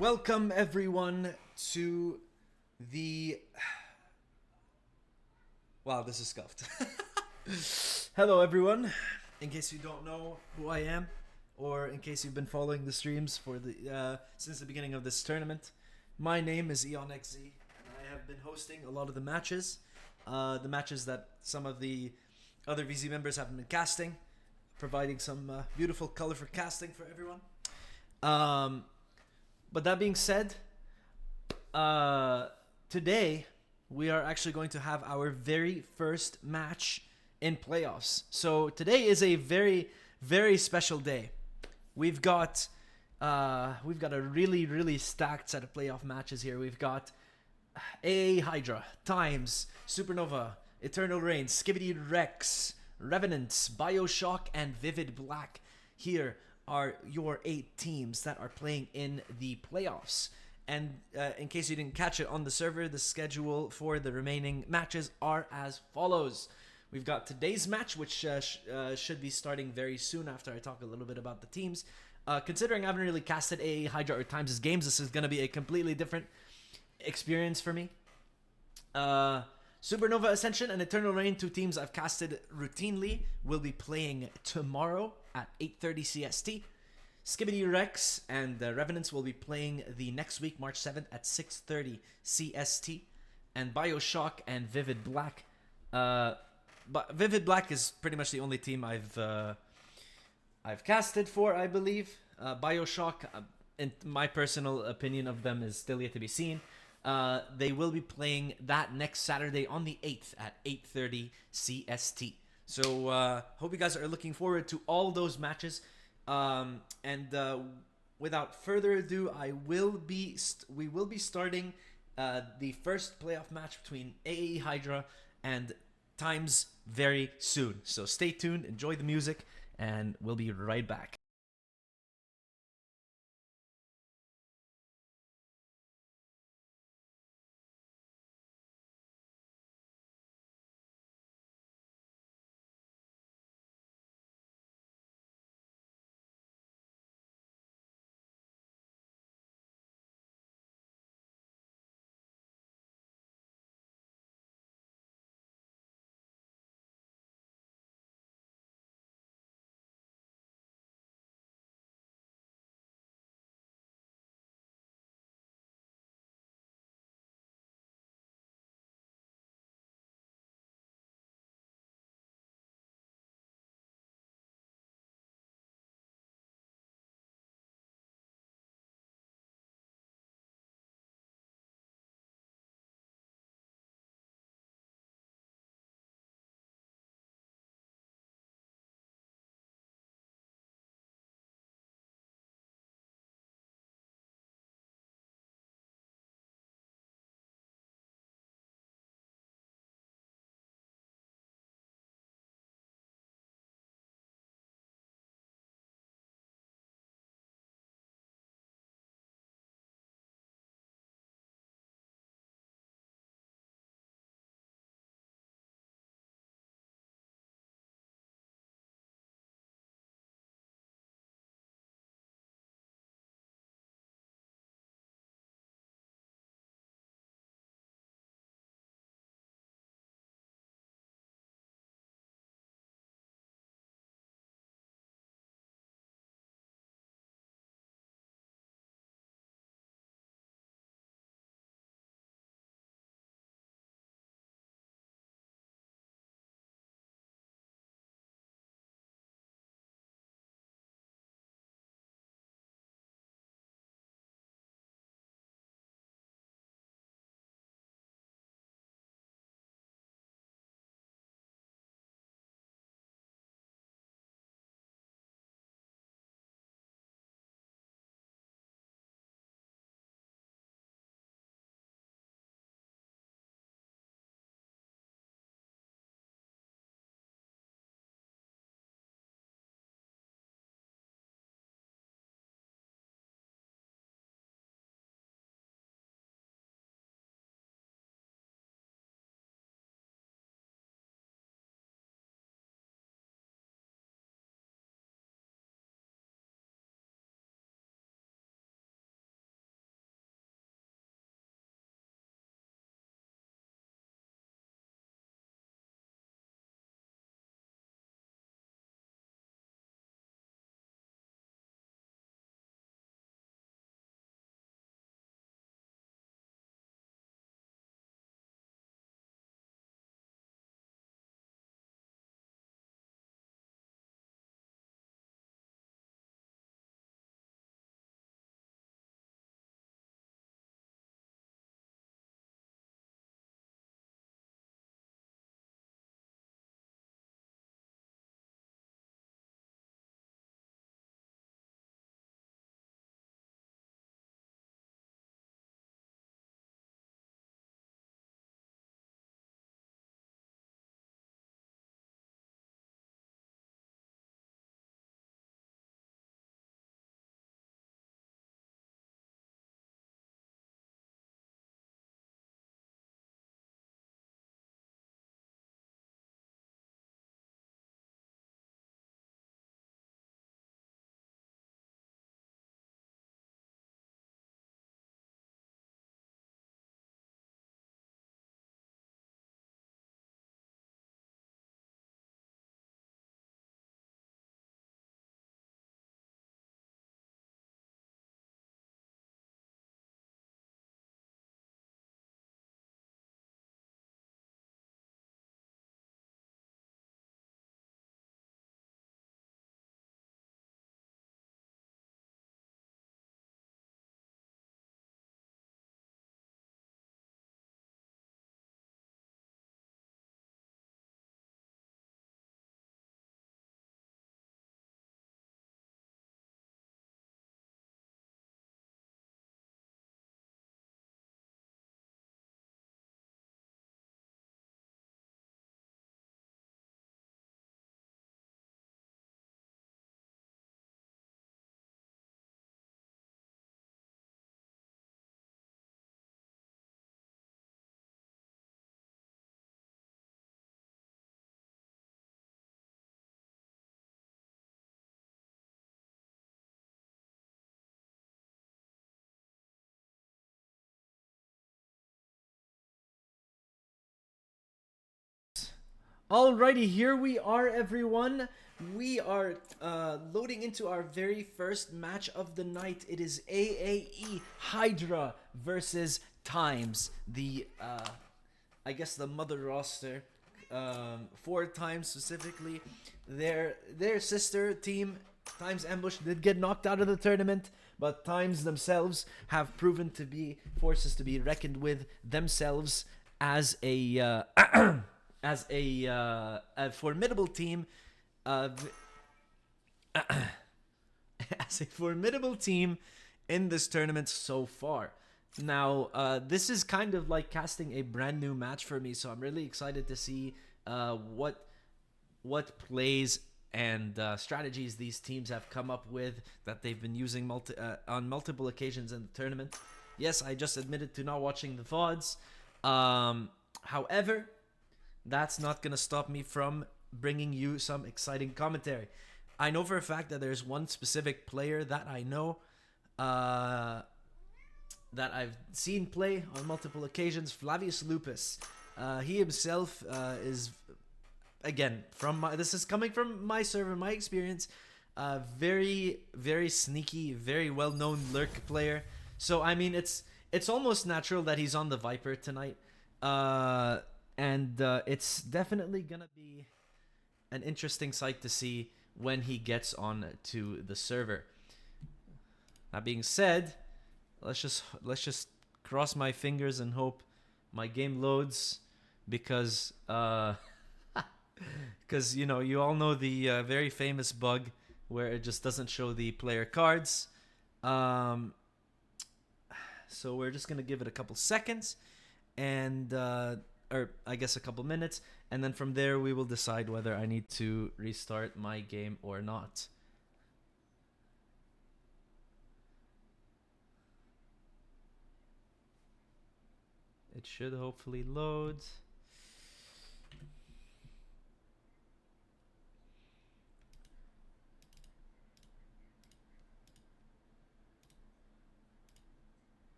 Welcome everyone to the... Wow, this is scuffed. Hello everyone. In case you don't know who I am, or in case you've been following the streams for the since the beginning of this tournament, my name is EonXZ, and I have been hosting a lot of the matches that some of the other VZ members have been casting, providing some beautiful, colorful casting for everyone. But that being said, today we are actually going to have our very first match in playoffs. So today is a very, very special day. We've got a really stacked set of playoff matches here. We've got Hydra, Timez, Supernova, Eternal Reign, Skibidi Rex, Revenants, Bioshock, and Vivid Black. Here are your 8 teams that are playing in the playoffs. And in case you didn't catch it on the server, the schedule for the remaining matches are as follows. We've got today's match, which should be starting very soon after I talk a little bit about the teams. Considering I haven't really casted Hydra or Timez' games, this is going to be a completely different experience for me. Supernova Ascension and Eternal Reign, 2 teams I've casted routinely, will be playing tomorrow at 8:30 CST. Skibidi Rex and Revenants will be playing the next week, March 7th at 6:30 CST. And Bioshock and Vivid Black. But Vivid Black is pretty much the only team I've casted for, I believe. Bioshock, in my personal opinion of them, is still yet to be seen. They will be playing that next Saturday on the 8th at 8:30 CST. So hope you guys are looking forward to all those matches. Without further ado, we will be starting the first playoff match between Hydra and Timez very soon. So stay tuned, enjoy the music, and we'll be right back. Alrighty, here we are, everyone. We are loading into our very first match of the night. It is AAE Hydra versus Timez, the I guess the mother roster. 4 times specifically. Their sister team, Timez Ambush, did get knocked out of the tournament, but Timez themselves have proven to be forces to be reckoned with themselves as a as a formidable team. As a formidable team in this tournament so far. Now, this is kind of like casting a brand new match for me, so I'm really excited to see what plays and strategies these teams have come up with that they've been using on multiple occasions in the tournament. Yes, I just admitted to not watching the VODs. However, that's not going to stop me from bringing you some exciting commentary. I know for a fact that there's one specific player that I know that I've seen play on multiple occasions, Flavius Lupus. He himself is, again, this is coming from my server, my experience, very, very sneaky, very well-known lurk player. So, I mean, it's almost natural that he's on the Viper tonight. And it's definitely going to be an interesting sight to see when he gets on to the server. That being said, let's just cross my fingers and hope my game loads, because you know, you all know the very famous bug where it just doesn't show the player cards. So we're just gonna give it a couple seconds, and or I guess a couple minutes, and then from there we will decide whether I need to restart my game or not. It should hopefully load.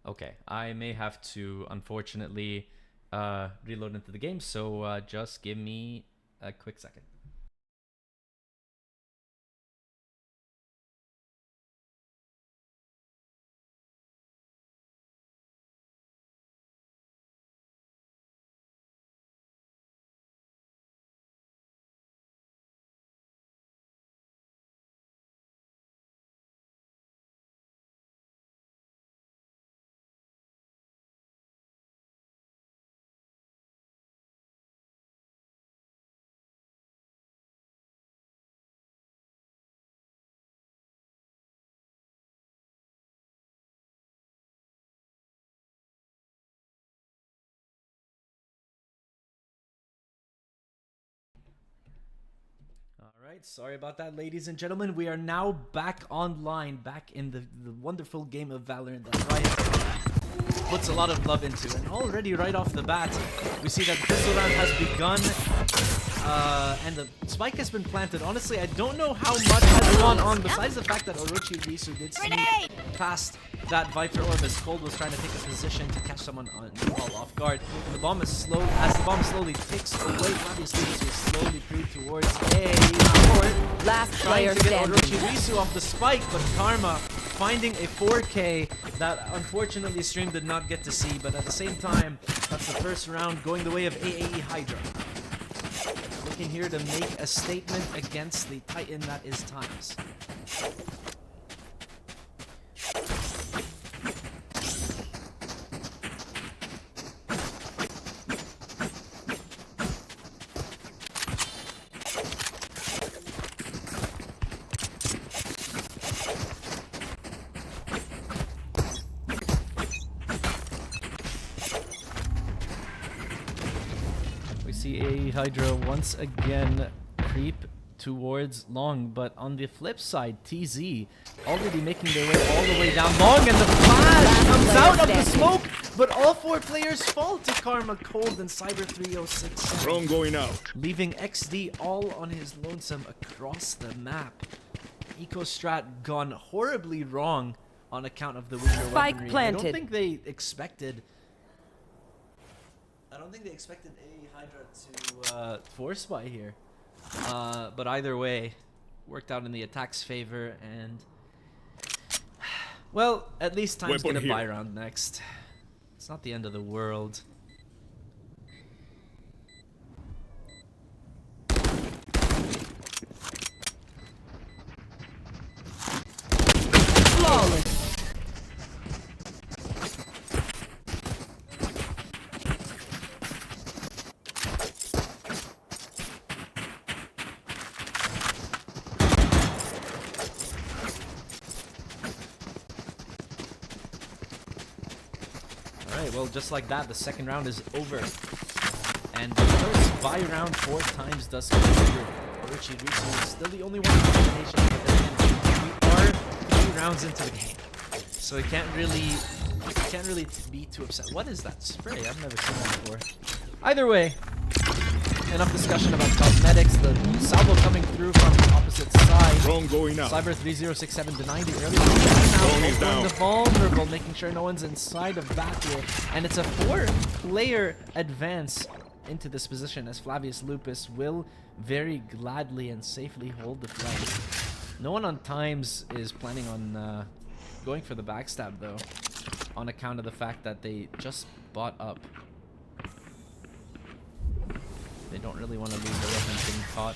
Okay, I may have to, unfortunately, reload into the game, so just give me a quick second. Alright, sorry about that, ladies and gentlemen. We are now back online, back in the wonderful game of Valorant that Riot puts a lot of love into. And already right off the bat, we see that the pistol round has begun, and the spike has been planted. Honestly, I don't know how much has gone on, besides the fact that Orochi Risu did sneak past that Viper orb as Cold was trying to take a position to catch someone on off guard. And the bomb is slow. As the bomb slowly ticks away, Flavius Lupus will slowly creep towards A. Last player to get standing. Orochi Risu off the spike, but Karma finding a 4K that unfortunately stream did not get to see. But at the same time, that's the first round going the way of AAE Hydra. Looking here to make a statement against the Titan that is Timez. Hydra once again creep towards long, but on the flip side, TZ already making their way all the way down long, and the flash comes out of the smoke, but all 4 players fall to Karma, Cold, and Cyber 306. Drone going out. Leaving XD all on his lonesome across the map. EcoStrat gone horribly wrong on account of the weaker Spike weaponry. planted. I don't think they expected I don't think they expected a Hydra to force buy here. But either way, worked out in the attack's favor, and well, at least Time's gonna buy round next. It's not the end of the world. Flawless. Alright, well, just like that, the second round is over. And the first buy round 4 times does come through. Orochi Risu is still the only one in the combination, but then again, we are 3 rounds into the game. So it can't really be too upset. What is that spray? I've never seen that before. Either way, enough discussion about cosmetics. The salvo coming through from the opposite side. Drone going out. Cyber 3067 denying the early now down. the vulnerable, making sure no one's inside of that here. And it's a 4-player advance into this position as Flavius Lupus will very gladly and safely hold the flank. No one on Times is planning on going for the backstab though, on account of the fact that they just bought up. They don't really want to lose their weapons being caught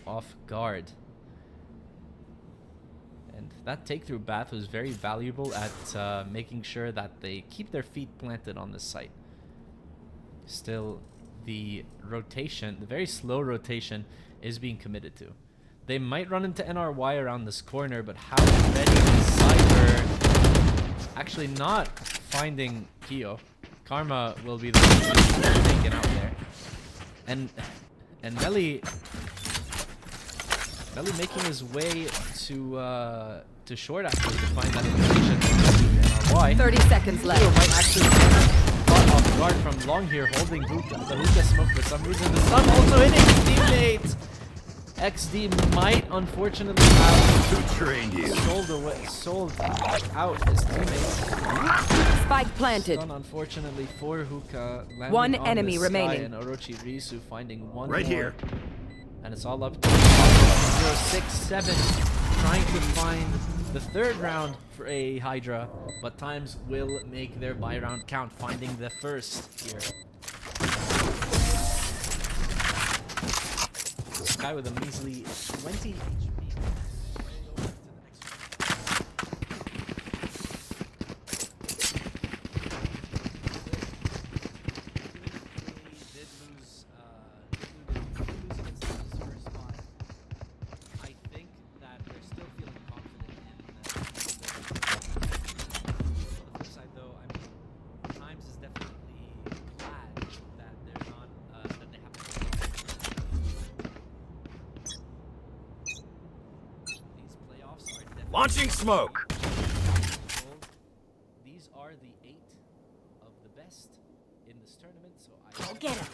off guard. And that take-through bath was very valuable at making sure that they keep their feet planted on this site. Still, the rotation, the very slow rotation, is being committed to. They might run into NRY around this corner, but how ready is Cyber? Actually not finding Kyo. Karma will be the one who's taken out there. And Melly making his way to short actually to find that information. Why? 30 seconds left. Kyo might actually be caught off guard from long here, holding hookah. The hookah smoke for some reason. The sun also hitting his teammate. XD might unfortunately have sold out his teammates. Spike planted. Stun, unfortunately for hookah. One on enemy the sky, remaining. and Orochi Risu finding one Right more. here. And it's all up to 067 trying to find the 3rd round for a Hydra, but Times will make their buy round count, finding the first here. Sky with a measly 20 HP. Launching smoke. These are the 8 of the best in this tournament, so Go get him.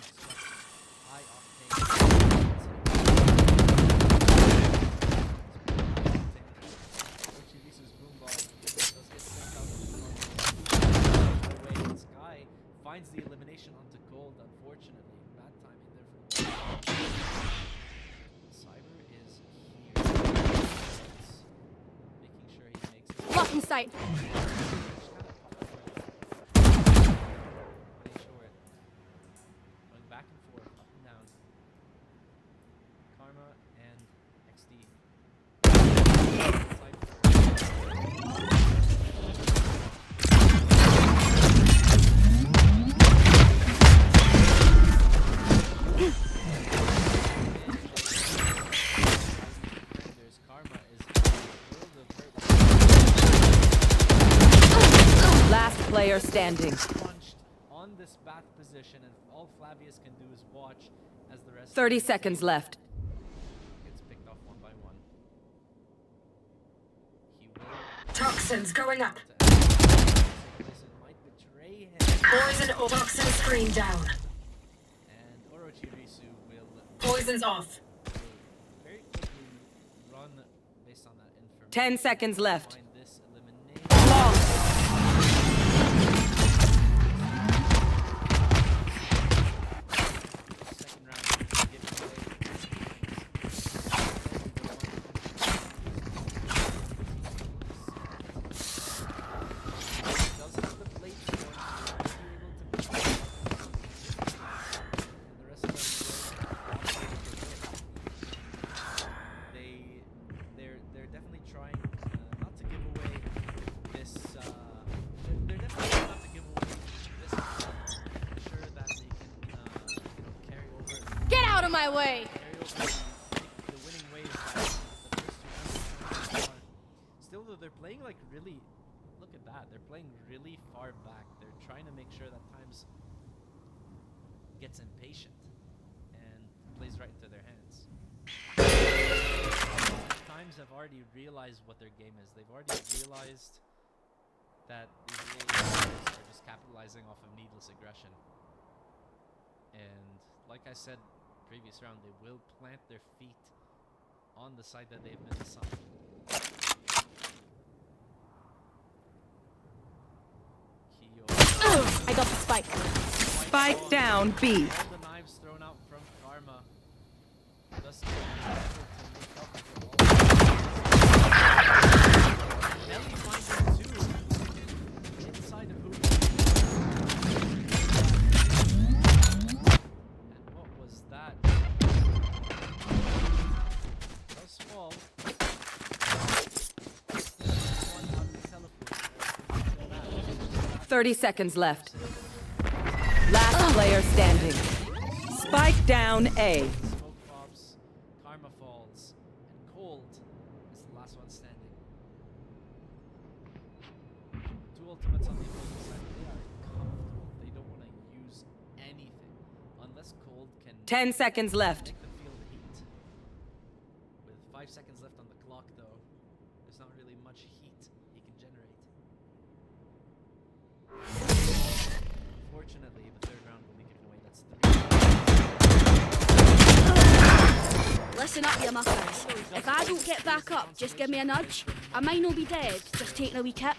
high octane. Sky finds the elimination onto gold, unfortunately. Bad timing there for Cyber is here. Making sure he makes it. Blocking sight. Going back and forth, up and down. Karma and XD. There's Karma is Last player standing. punched on this back position, and all Flavius can do is watch as the rest 30 seconds left. gets picked off one by one. He will Toxins going up. might betray him, Poison or toxin screen down. and Orochi Risu will Poison's off. very quickly run based on that information. 10 seconds left. Find this elimination. Lost. of my way. The winning ways that the first two rounds are. Still though, they're playing like really, look at that, they're playing really far back. They're trying to make sure that Timez gets impatient and plays right into their hands. Timez have already realized what their game is. They've already realized that these little players are just capitalizing off of needless aggression. And like I said previous round, they will plant their feet on the side that they've been assigned. I got the spike. Spike down B. All the knives thrown out from Karma. Thus able to make up for all. Nelly finding two inside of who. And what was that? Does fall. One out of the teleport. 30 seconds left. Last player standing. Spike down A. Smoke pops, Karma falls, and Cold is the last one standing. Two ultimates on the opposing side. They are comfortable. They don't want to use anything unless Cold can 10 seconds left. make them feel the heat. With 5 seconds left on the clock, though, there's not really much heat he can generate. Unfortunately, the third round will be given away. That's 3. Listen up, you muckers. If I don't get back up, just give me a nudge. I might not be dead, just taking a wee kip.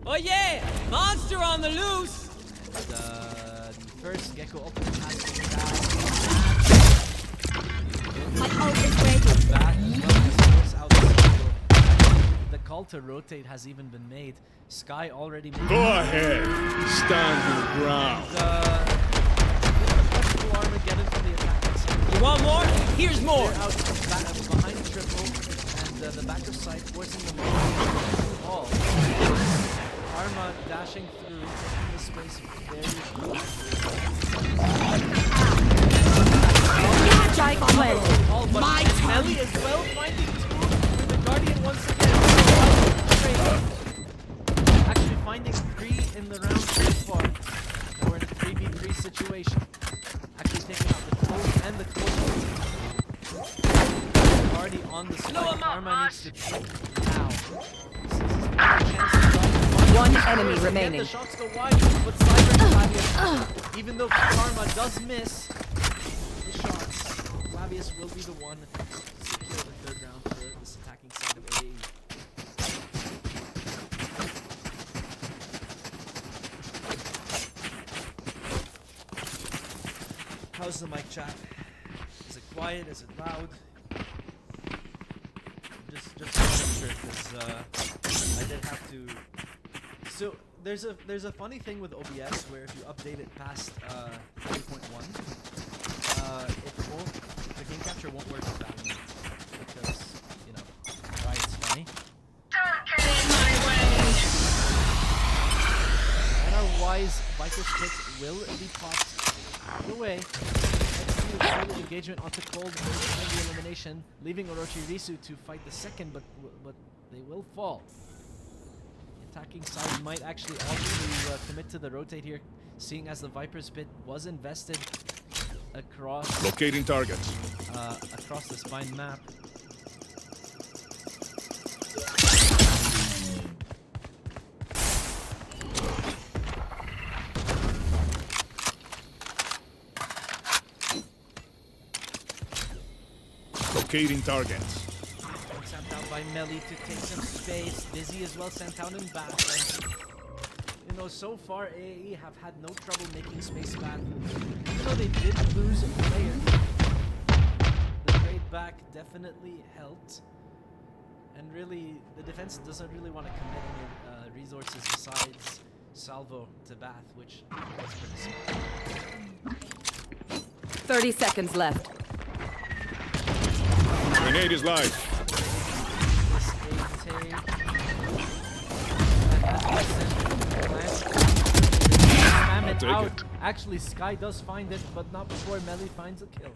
Oh yeah! Monster on the loose! The first Gecko opening has to be down. My ult is ready. That as well as force out the circle. The call to rotate has even been made. Sky already made. Go ahead. Stand your ground. Armageddon from the attacking side. You want more? Here's more! They're out back behind triple, and the back of side forcing them to fall. Karma dashing through, taking the space very Spike planted. My Ellie as well finding two with the Guardian once again. Actually finding 3 in the round so far. Now we're in a 3v3 situation. Actually taking out the cold and the cold. Already on the spike. Karma needs to pick now. One enemy Again, remaining. the shots go wide, but Cyber and Flavius, even though Karma does miss the shots, Flavius will be the one to secure the third round for this attacking side of AE. How's the mic chat? Is it quiet? Is it loud? Just making sure, because I did have to. So there's a funny thing with OBS where if you update it past 3.1, the game capture won't work with that one because why it's funny. Don't get in my way. And our wise Viper's Pit will be popped away. Early engagement onto Cold, the elimination, leaving Orochi Risu to fight the second, but they will fall. The attacking side might actually also commit to the rotate here, seeing as the Viper's Pit was invested across Locating targets. across the spine map. Locating targets. Sent out by Melly to take some space. Dizzy as well sent out in back. And, so far AE have had no trouble making space back. Even though they did lose a player. The trade back definitely helped. And really, the defense doesn't really want to commit any resources besides salvo to Bath, which was pretty smart. 30 seconds left. Grenade is live. This a take. And as I said, spam it take out. it. Actually, Sky does find it, but not before Melly finds a kill.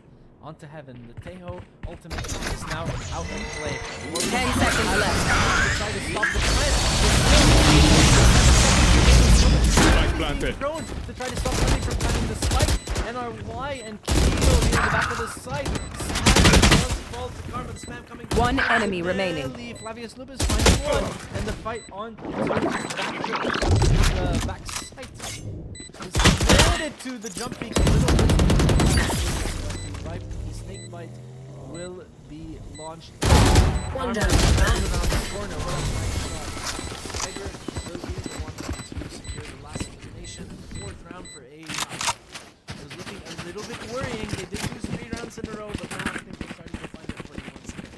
Onto heaven. The Tejo ultimate is now out of play. 10 seconds left. Try to stop the plant. Spike planted. Prone to try to stop Melly from planting the spike. NRY and Keo near the back of the site. Spam does fall to Karma. The spam coming. One enemy remaining. Flavius Lupus finds one. And the fight on to the back site. Is limited to the jump peak a little bit. The snake bite will be launched. One down. Around the corner. What a nice shot. Hydra will be the one to secure the last elimination. The fourth round for A. It was looking a little bit worrying. They did lose 3 rounds in a row, but now I think they're starting to find their footing once again.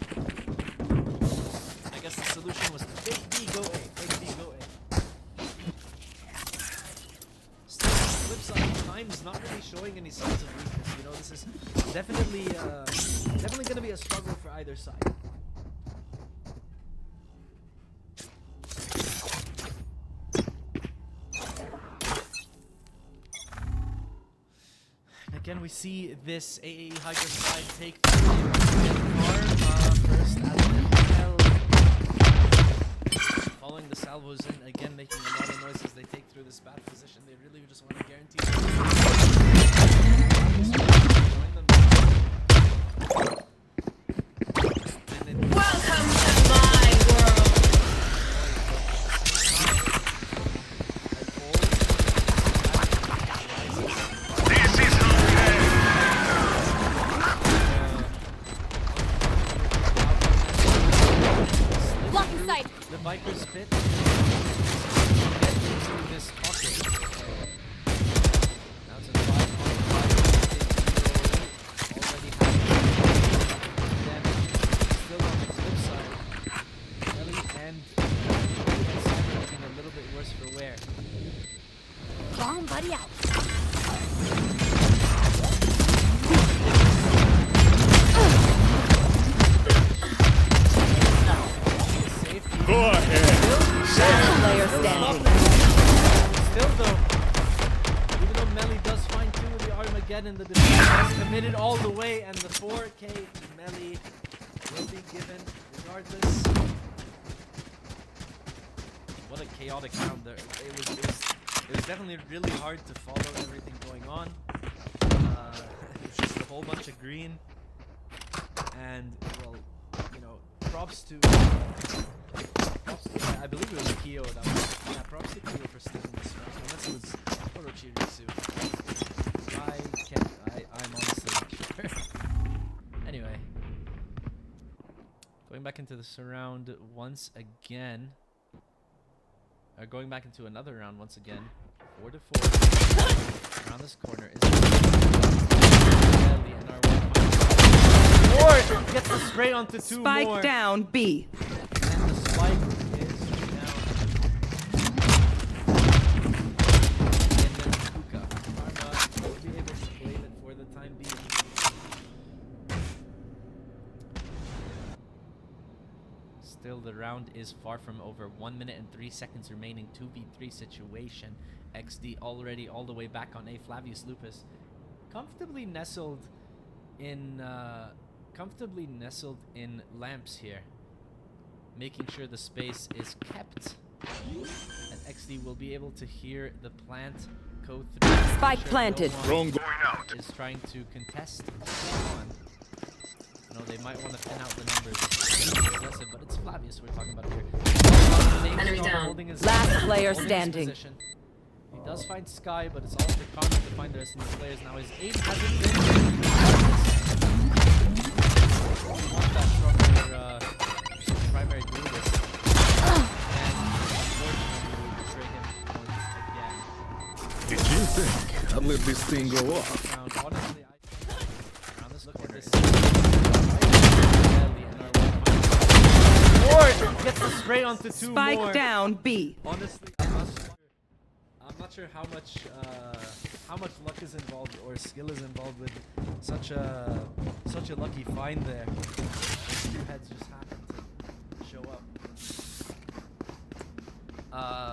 I guess the solution was to fake B, go A. Fake B, go A. Still, on the flip side, Timez not really showing any signs of weakness. You know, this is definitely going to be a struggle for either side. Again, we see this AAE Hydra side take the first as well. Following the salvos in, again making a lot of noise as they take through this bad position. They really just want to guarantee Welcome to my world. This is Blocking sight. the Viper's pit. Get into this pocket. Now to the 5 on 5. Already having damage. Still on the flip side. Ellie and Cyber looking a little bit worse for wear. Bomb buddy out. Safety. Go ahead. Last player standing. Still though, even though Melly does find 2 of the Armageddon, the defense has committed all the way, and the 4K to Melly will be given regardless. What a chaotic round there. It was definitely really hard to follow everything going on. It was just a whole bunch of green, and well, you know, props to I believe it was Keo that was, yeah, props to Keo for sticking this round, unless it was Orochirisu. I'm honestly not sure. Anyway, going back into this round once again, or going back into another round once again, 4-4. Around this corner is Ellie and our Or gets the spray onto 2 Spike more. down B. And the spike is down. And then Kuka. Karma will be able to claim it for the time being. Still, the round is far from over. 1 minute and 3 seconds remaining. 2v3 situation. XD already all the way back on A. Flavius Lupus comfortably nestled in lamps here, making sure the space is kept, and XD will be able to hear the plant go through. Spike Sure planted. no Wrong one going out. is trying to contest on. You know, they might want to thin out the numbers. Aggressive, but it's Flavius we're talking about here. Enemy down. Holding his Last player holding his standing. position. He does find Sky, but it's all up to Karma to find the rest of these players. Now his aim hasn't been. We want that from your primary duelist. And unfortunately, we betray him once again. Did you think I'd let this thing go off? Round. Honestly, around this corner. One spray onto two Spike more. down B. Honestly, I'm not sure how much luck is involved or skill is involved with such a lucky find there. Those two heads just happened to show up.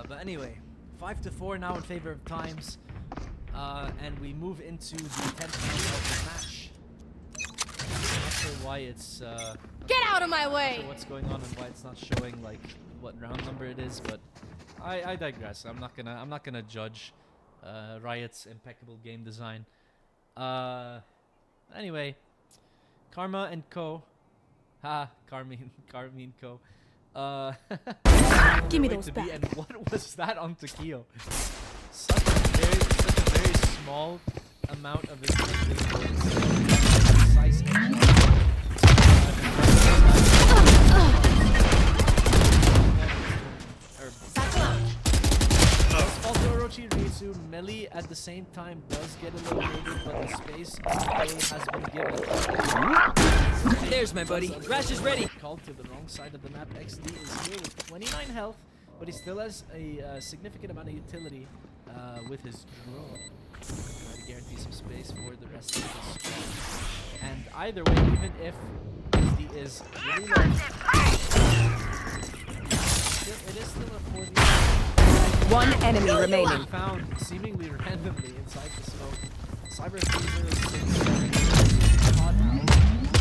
But anyway, 5-4 now in favor of Timez, and we move into the 10th round of the match. I'm not sure why it's Get out of my not way! sure what's going on and why it's not showing like what round number it is, but I digress. I'm not gonna judge Riot's impeccable game design. Anyway, Karma and Co. Carmine Co. Give me way those to be, back. and what was that on Takio? Such a very small amount of his precise also Orochi Risu melee at the same time does get eliminated, but the space has been given. There's my buddy. Rash is ready. Called to the wrong side of the map. XD is here with 29 health, but he still has a significant amount of utility with his drone. Try to guarantee some space for the rest of his squad. And either way, even if XD is really low, it is still a 4v1. One enemy remaining. Found seemingly randomly inside the smoke. Cyber Freezer is caught out.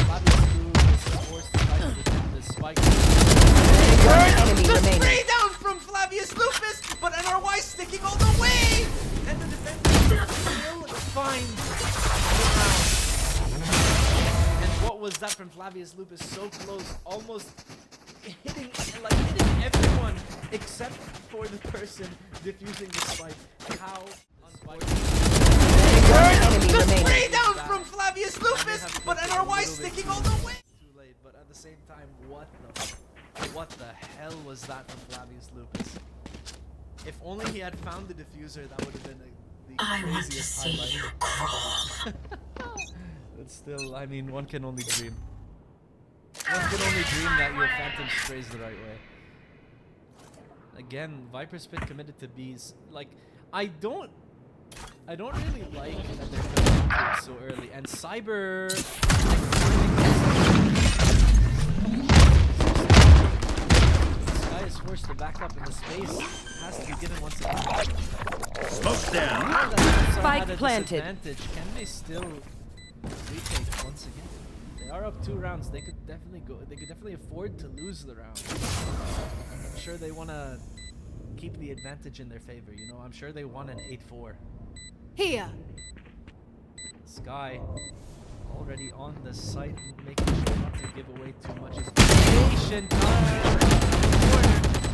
Flavius Blue is forced to try to defend the spike. One enemy The remaining. spray down from Flavius Lupus, but NRY sticking all the way! And the defender still finds the round. And what was that from Flavius Lupus? So close, almost hitting everyone except for the person diffusing the spike. How unfortunate. The spray down from Flavius Lupus, but NRY sticking all the way. Too late, but at the same time, what the hell was that from Flavius Lupus? If only he had found the diffuser, that would have been the craziest highlight. But still, I mean, one can only dream. One can only dream that your Phantom sprays the right way. Again, Viper Spit committed to B's. Like, I don't really like that they're coming to it so early. And Cyber, this guy is forced to back up, and the space has to be given once again. Smoke down. Now that Spike had a planted. disadvantage, can they still retake once again? They are up 2 rounds. They could definitely go. They could definitely afford to lose the round. I'm sure they want to keep the advantage in their favor. You know, I'm sure they want an 8-4. Here! Sky already on the site, making sure not to give away too much information.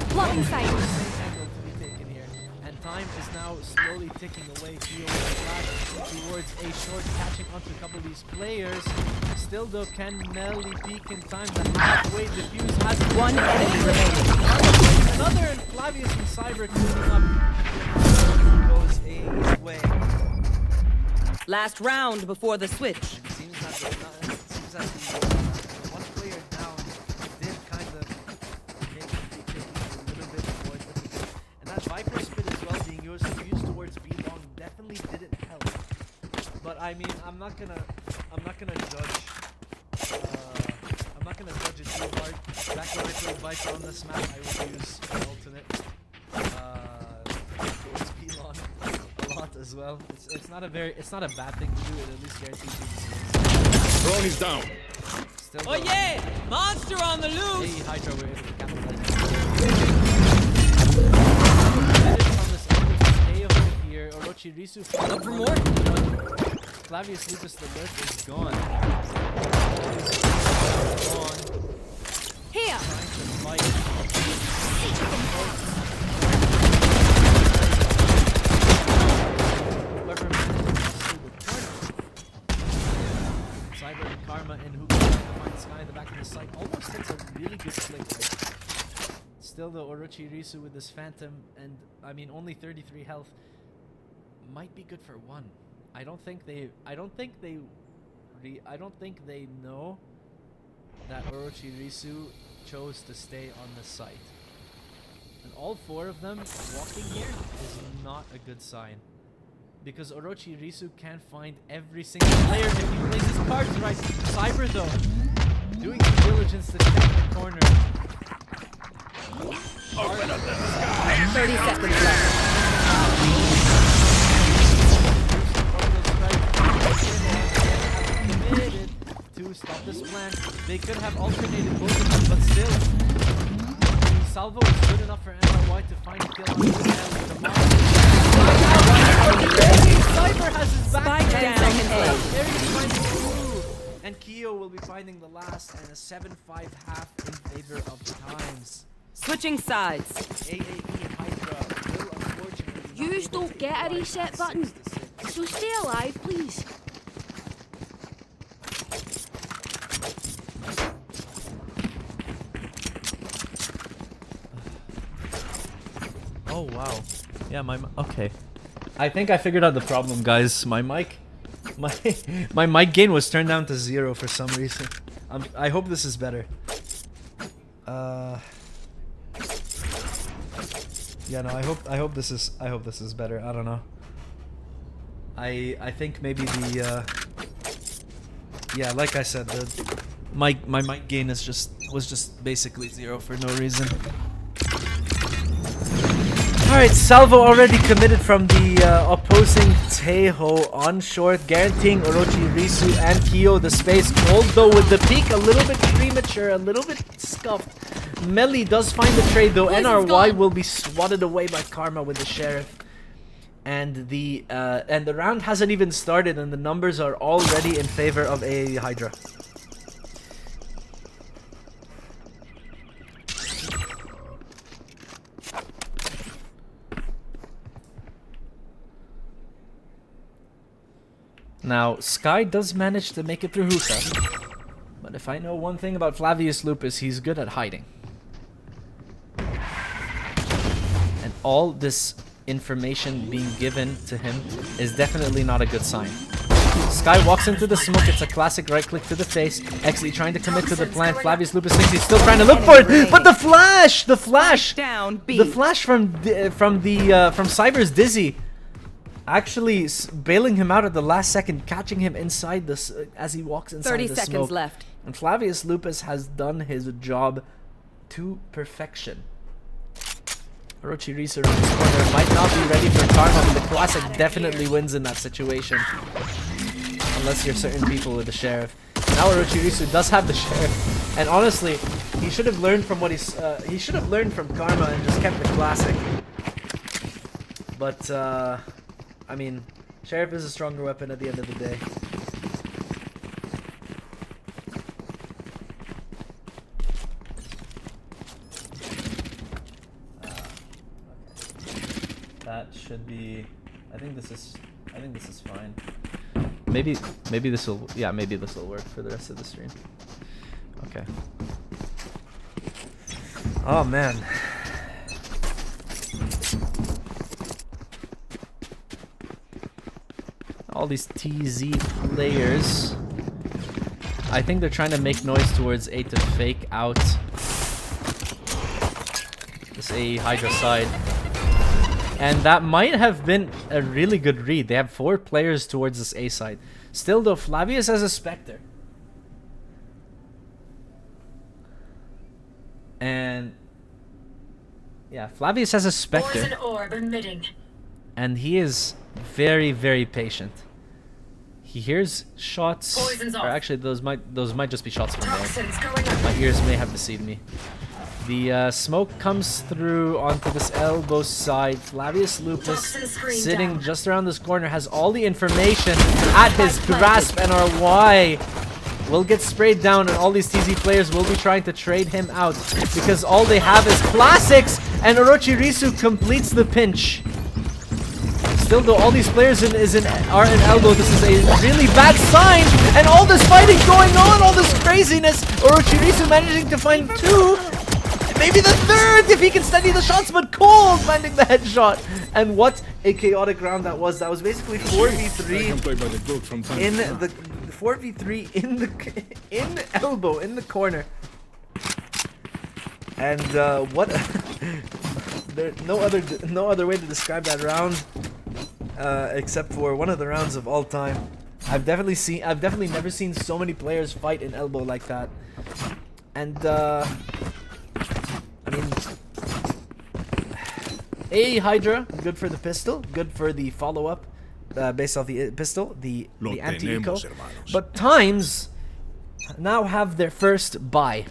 Blocking sight! Angle to be taken here, and time is now slowly ticking away. Theo flash towards a short, catching onto a couple of these players. Still though, can Melly peek in time? The halfway diffuse has One enemy remaining. another, and Flavius and Cyber cleaning up. Goes a way. Last round before the switch. It seems that the one player down did kind of make the taking a little bit more difficult. And that Viper Spit as well being used towards B long definitely didn't help. But I mean, I'm not gonna judge. I'm not gonna judge it too hard. Back when I played Viper on this map, I would use an ultimate. Towards B long a lot as well. It's not a bad thing to do. It at least guarantees you the space. Drone is down. Still Oh yeah! Monster on the loose! Hey, Hydra, we're able to capitalize. On this A over here, Orochi Risu. Up for more? Flavius Lupus, the lurk is gone. Gone. Here! Trying to fight. Whoever manages to the corner. Cyber and Karma and who can find Sky in the back of the site almost hits a really good flick right. Still though, Orochi Risu with this Phantom and I mean only 33 health might be good for one. I don't think they know that Orochi Risu chose to stay on the site. And all 4 of them walking here is not a good sign. Because Orochi Risu can't find every single player if he plays his cards right. Cyber though, doing due diligence to check the corner. 30 seconds left. Committed to stop this plan. They could have alternated both of them, but still, Salvo is good enough for NRY to find a kill on this with the Cyber has his back. Spike down. There he is finding 2. And Kyo will be finding the last and a 7-5 half in favor of Timez. Switching sides. AAE Hydra will unfortunately not Yous able don't to get a equalize reset at button. 6-6. So stay alive, please. Oh wow. Yeah, okay. I think I figured out the problem, guys. My mic gain was turned down to 0 for some reason. I hope this is better. Yeah, no, I hope this is better. I don't know. I think maybe the yeah, like I said, my mic gain was just basically 0 for no reason. Alright, Salvo already committed from the opposing Teho on short, guaranteeing Orochi, Risu, and Kyo the space. Cold though with the peak, a little bit premature, a little bit scuffed. Melly does find the trade though. NRY will be swatted away by Karma with the Sheriff. And the round hasn't even started and the numbers are already in favor of AAE Hydra. Now, Sky does manage to make it through Hookah, but if I know one thing about Flavius Lupus, he's good at hiding. And all this information being given to him is definitely not a good sign. Sky walks into the smoke, it's a classic right click to the face. Exley trying to commit to the plan. Flavius Lupus thinks he's still trying to look for it, but the flash Down B. the flash from Cyber's Dizzy actually bailing him out at the last second, catching him inside this as he walks inside 30 the seconds smoke. left. And Flavius Lupus has done his job to perfection. Orochi Risu in this corner might not be ready for Karma, but the classic definitely wins in that situation. Unless you're certain people with the Sheriff. Now Orochi Risu does have the Sheriff, and honestly, he should have learned from he should have learned from Karma and just kept the classic. But I mean, Sheriff is a stronger weapon at the end of the day. That should be. I think this is fine. Maybe this will. Yeah, maybe this will work for the rest of the stream. Okay. Oh man. All these TZ players, I think they're trying to make noise towards A to fake out this A Hydra side. And that might have been a really good read. They have 4 players towards this A side. Still though, Flavius has a Spectre. And yeah, Flavius has a Spectre. Poison orb emitting. And he is very, very patient. He hears shots, Poison's or off. actually those might just be shots from there. Toxins going up. My ears may have deceived me. The smoke comes through onto this elbow side. Flavius Lupus, Toxin screen sitting down. just around this corner, has all the information at his grasp, and RY will get sprayed down, and all these TZ players will be trying to trade him out because all they have is classics, and Orochi Risu completes the pinch. Still though, all these players are in elbow. This is a really bad sign, and all this fighting going on, all this craziness. Orochi Risu managing to find 2, maybe the 3rd if he can steady the shots, but Cole finding the headshot. And what a chaotic round that was. That was basically 4v3 in the 4v3 in elbow in the corner. And what There's no other way to describe that round, except for one of the rounds of all time. I've definitely never seen so many players fight in elbow like that. And I mean, Hydra, good for the pistol, good for the follow-up, based off the pistol, the anti-eco. But Timez now have their first buy.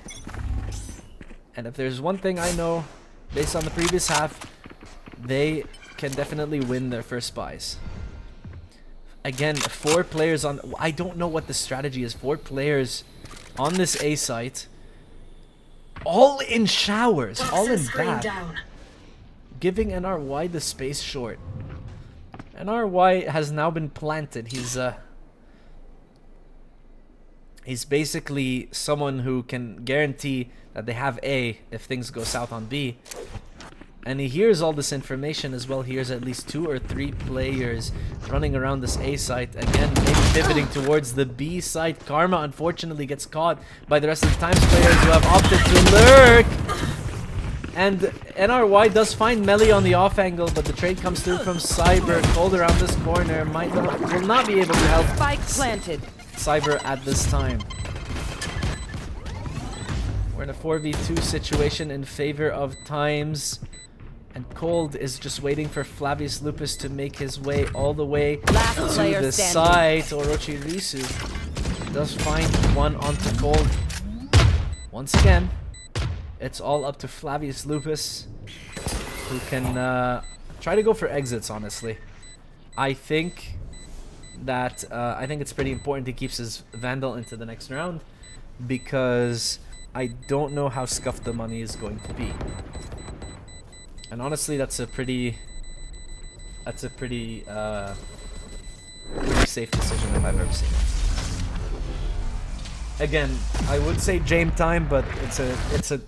And if there's one thing I know, based on the previous half, they can definitely win their first buys. Again, 4 players on... I don't know what the strategy is. 4 players on this A site. All in showers. All in bath. Giving NRY the space short. NRY has now been planted. He's basically someone who can guarantee that they have A if things go south on B. And he hears all this information as well. He hears at least 2 or 3 players running around this A site. Again, maybe pivoting towards the B site. Karma unfortunately gets caught by the rest of the Timez players who have opted to lurk. And NRY does find Melee on the off angle, but the trade comes through from Cyber. Cold around this corner. Will not be able to help Spike planted. Cyber at this time. We're in a 4v2 situation in favor of Timez. And Cold is just waiting for Flavius Lupus to make his way all the way to the site. Orochi Risu does find one onto Cold. Once again, it's all up to Flavius Lupus, who can try to go for exits, honestly. I think it's pretty important he keeps his Vandal into the next round, because I don't know how scuffed the money is going to be. And honestly, that's a pretty safe decision if I've ever seen it. Again, I would say Jame time, but it's a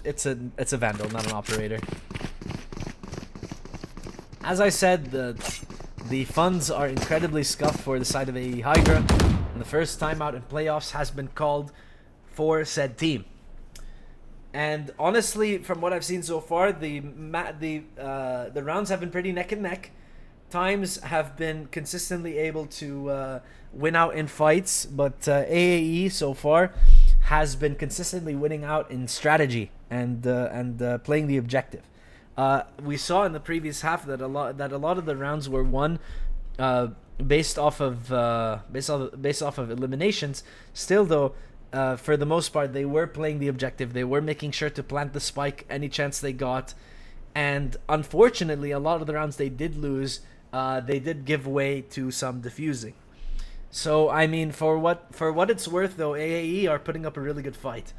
Vandal, not an operator. As I said, the funds are incredibly scuffed for the side of a Hydra, and the first timeout in playoffs has been called for said team. And honestly, from what I've seen so far, the rounds have been pretty neck and neck. Timez have been consistently able to win out in fights, but AAE so far has been consistently winning out in strategy and playing the objective. We saw in the previous half that a lot of the rounds were won based off of eliminations. Still, though. For the most part, they were playing the objective. They were making sure to plant the spike any chance they got. And unfortunately, a lot of the rounds they did lose, they did give way to some defusing. So, I mean, for what it's worth, though, AAE are putting up a really good fight.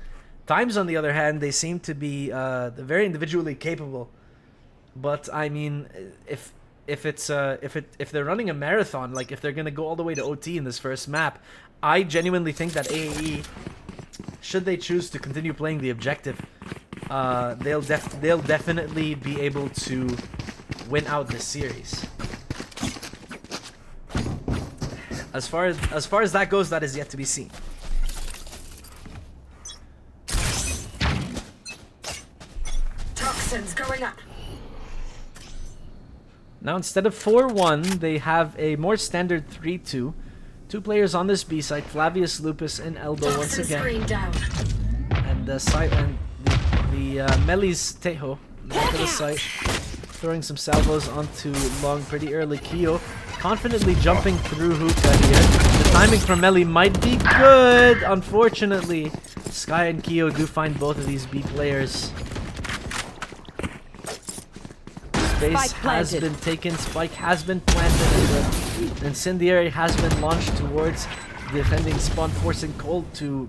Timez, on the other hand, they seem to be very individually capable. But, I mean, if they're running a marathon, like if they're going to go all the way to OT in this first map, I genuinely think that AAE, should they choose to continue playing the objective, they'll definitely be able to win out this series. As far as that goes, that is yet to be seen. Toxins going up. Now instead of 4-1, they have a more standard 3-2. 2 players on this B site, Flavius Lupus in elbow once again. And the Melee's Tejo back to the site, throwing some salvos onto long pretty early. Kyo confidently jumping through hookah here. The timing from Melee might be good. Unfortunately, Sky and Kyo do find both of these B players. Base has been taken, spike has been planted, and the incendiary has been launched towards the defending spawn, forcing Cold to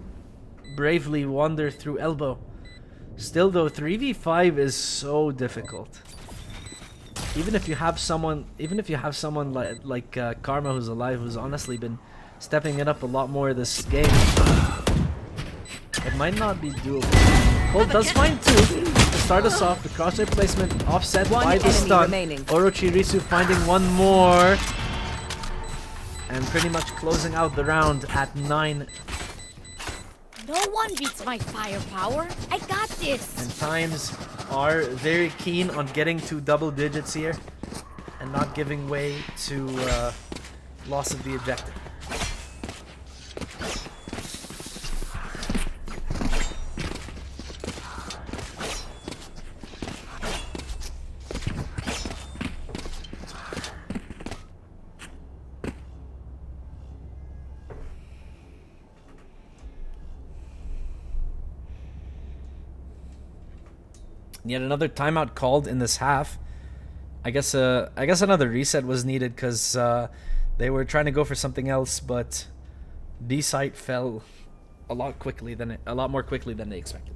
bravely wander through elbow. Still though, 3v5 is so difficult. Even if you have someone like Karma, who's alive, who's honestly been stepping it up a lot more this game, it might not be doable. Cold does find 2. Start us off, the crosshair placement offset by the stun. Orochi Risu finding one more. And pretty much closing out the round at 9. No one beats my firepower. I got this. And Timez are very keen on getting to double digits here and not giving way to loss of the objective. Yet another timeout called in this half. I guess another reset was needed because they were trying to go for something else, but B site fell a lot more quickly than they expected.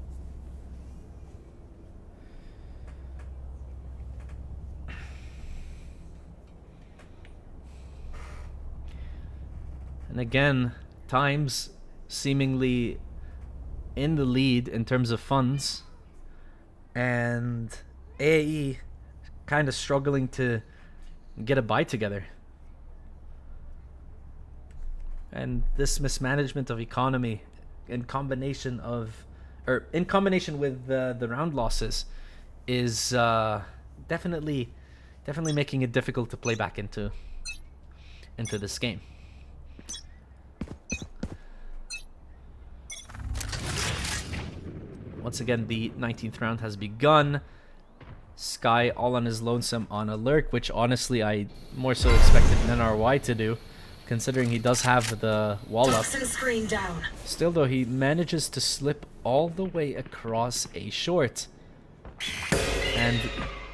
And again, Timez seemingly in the lead in terms of funds. And AAE kind of struggling to get a buy together. And this mismanagement of economy in combination with the round losses is definitely making it difficult to play back into this game. Once again, the 19th round has begun. Sky all on his lonesome on a lurk, which honestly I more so expected NRY to do, considering he does have the wall up. Screen down. Still though, he manages to slip all the way across a short and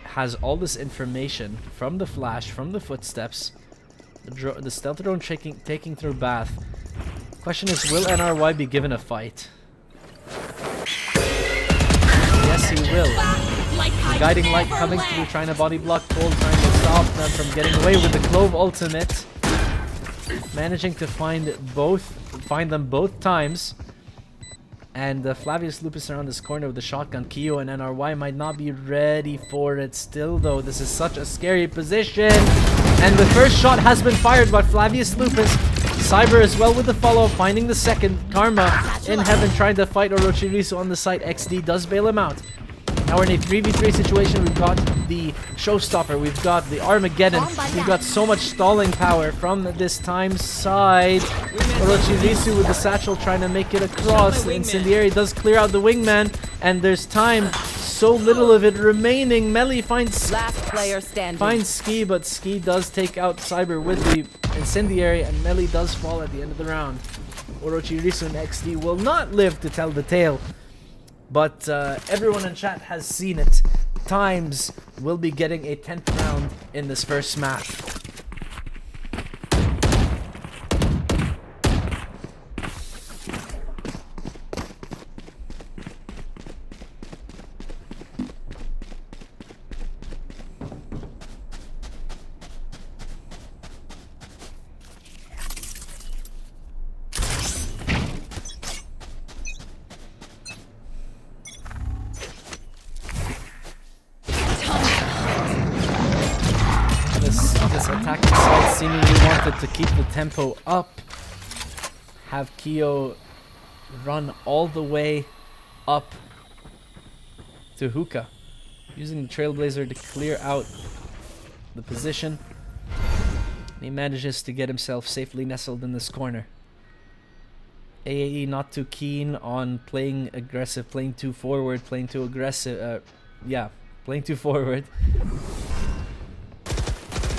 has all this information from the flash, from the footsteps, the stealth drone taking through Bath. Question is, will NRY be given a fight? Yes, he will. The guiding light coming through, trying to body block Cold, trying to stop them from getting away with the Clove ultimate. Managing to find them both times. And Flavius Lupus around this corner with the shotgun. Keo and NRY might not be ready for it still though. This is such a scary position. And the first shot has been fired by Flavius Lupus. Cyber as well with the follow-up, finding the second. Karma in heaven trying to fight Orochirisu on the site. XD does bail him out. Now we're in a 3v3 situation. We've got the Showstopper, we've got the Armageddon, we've got so much stalling power from this Timez side. Orochirisu with the satchel trying to make it across. The Incendiary does clear out the wingman, and there's time. So little of it remaining. Melly finds Ski, but Ski does take out Cyber with the Incendiary, and Melly does fall at the end of the round. Orochirisu and XD will not live to tell the tale, but everyone in chat has seen it. Timez will be getting a 10th round in this first match. Attacking side seemingly wanted to keep the tempo up. Have Keo run all the way up to Hookah, using the Trailblazer to clear out the position. And he manages to get himself safely nestled in this corner. AAE not too keen on playing aggressive, playing too forward, playing too aggressive. Playing too forward.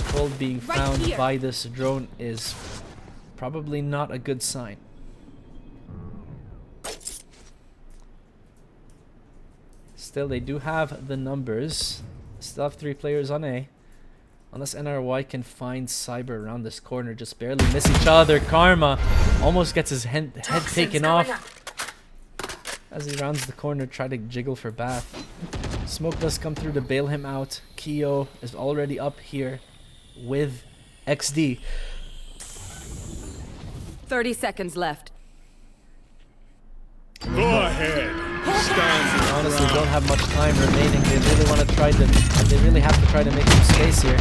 Cold being found by this drone is probably not a good sign. Still, they do have the numbers. Still have 3 players on A. Unless NRY can find Cyber around this corner, just barely miss each other. Karma almost gets his head taken off as he rounds the corner, try to jiggle for Bath. Smoke does come through to bail him out. Keo is already up here with XD. 30 seconds left. Go ahead. Honestly, don't have much time remaining. They really have to try to make some space here.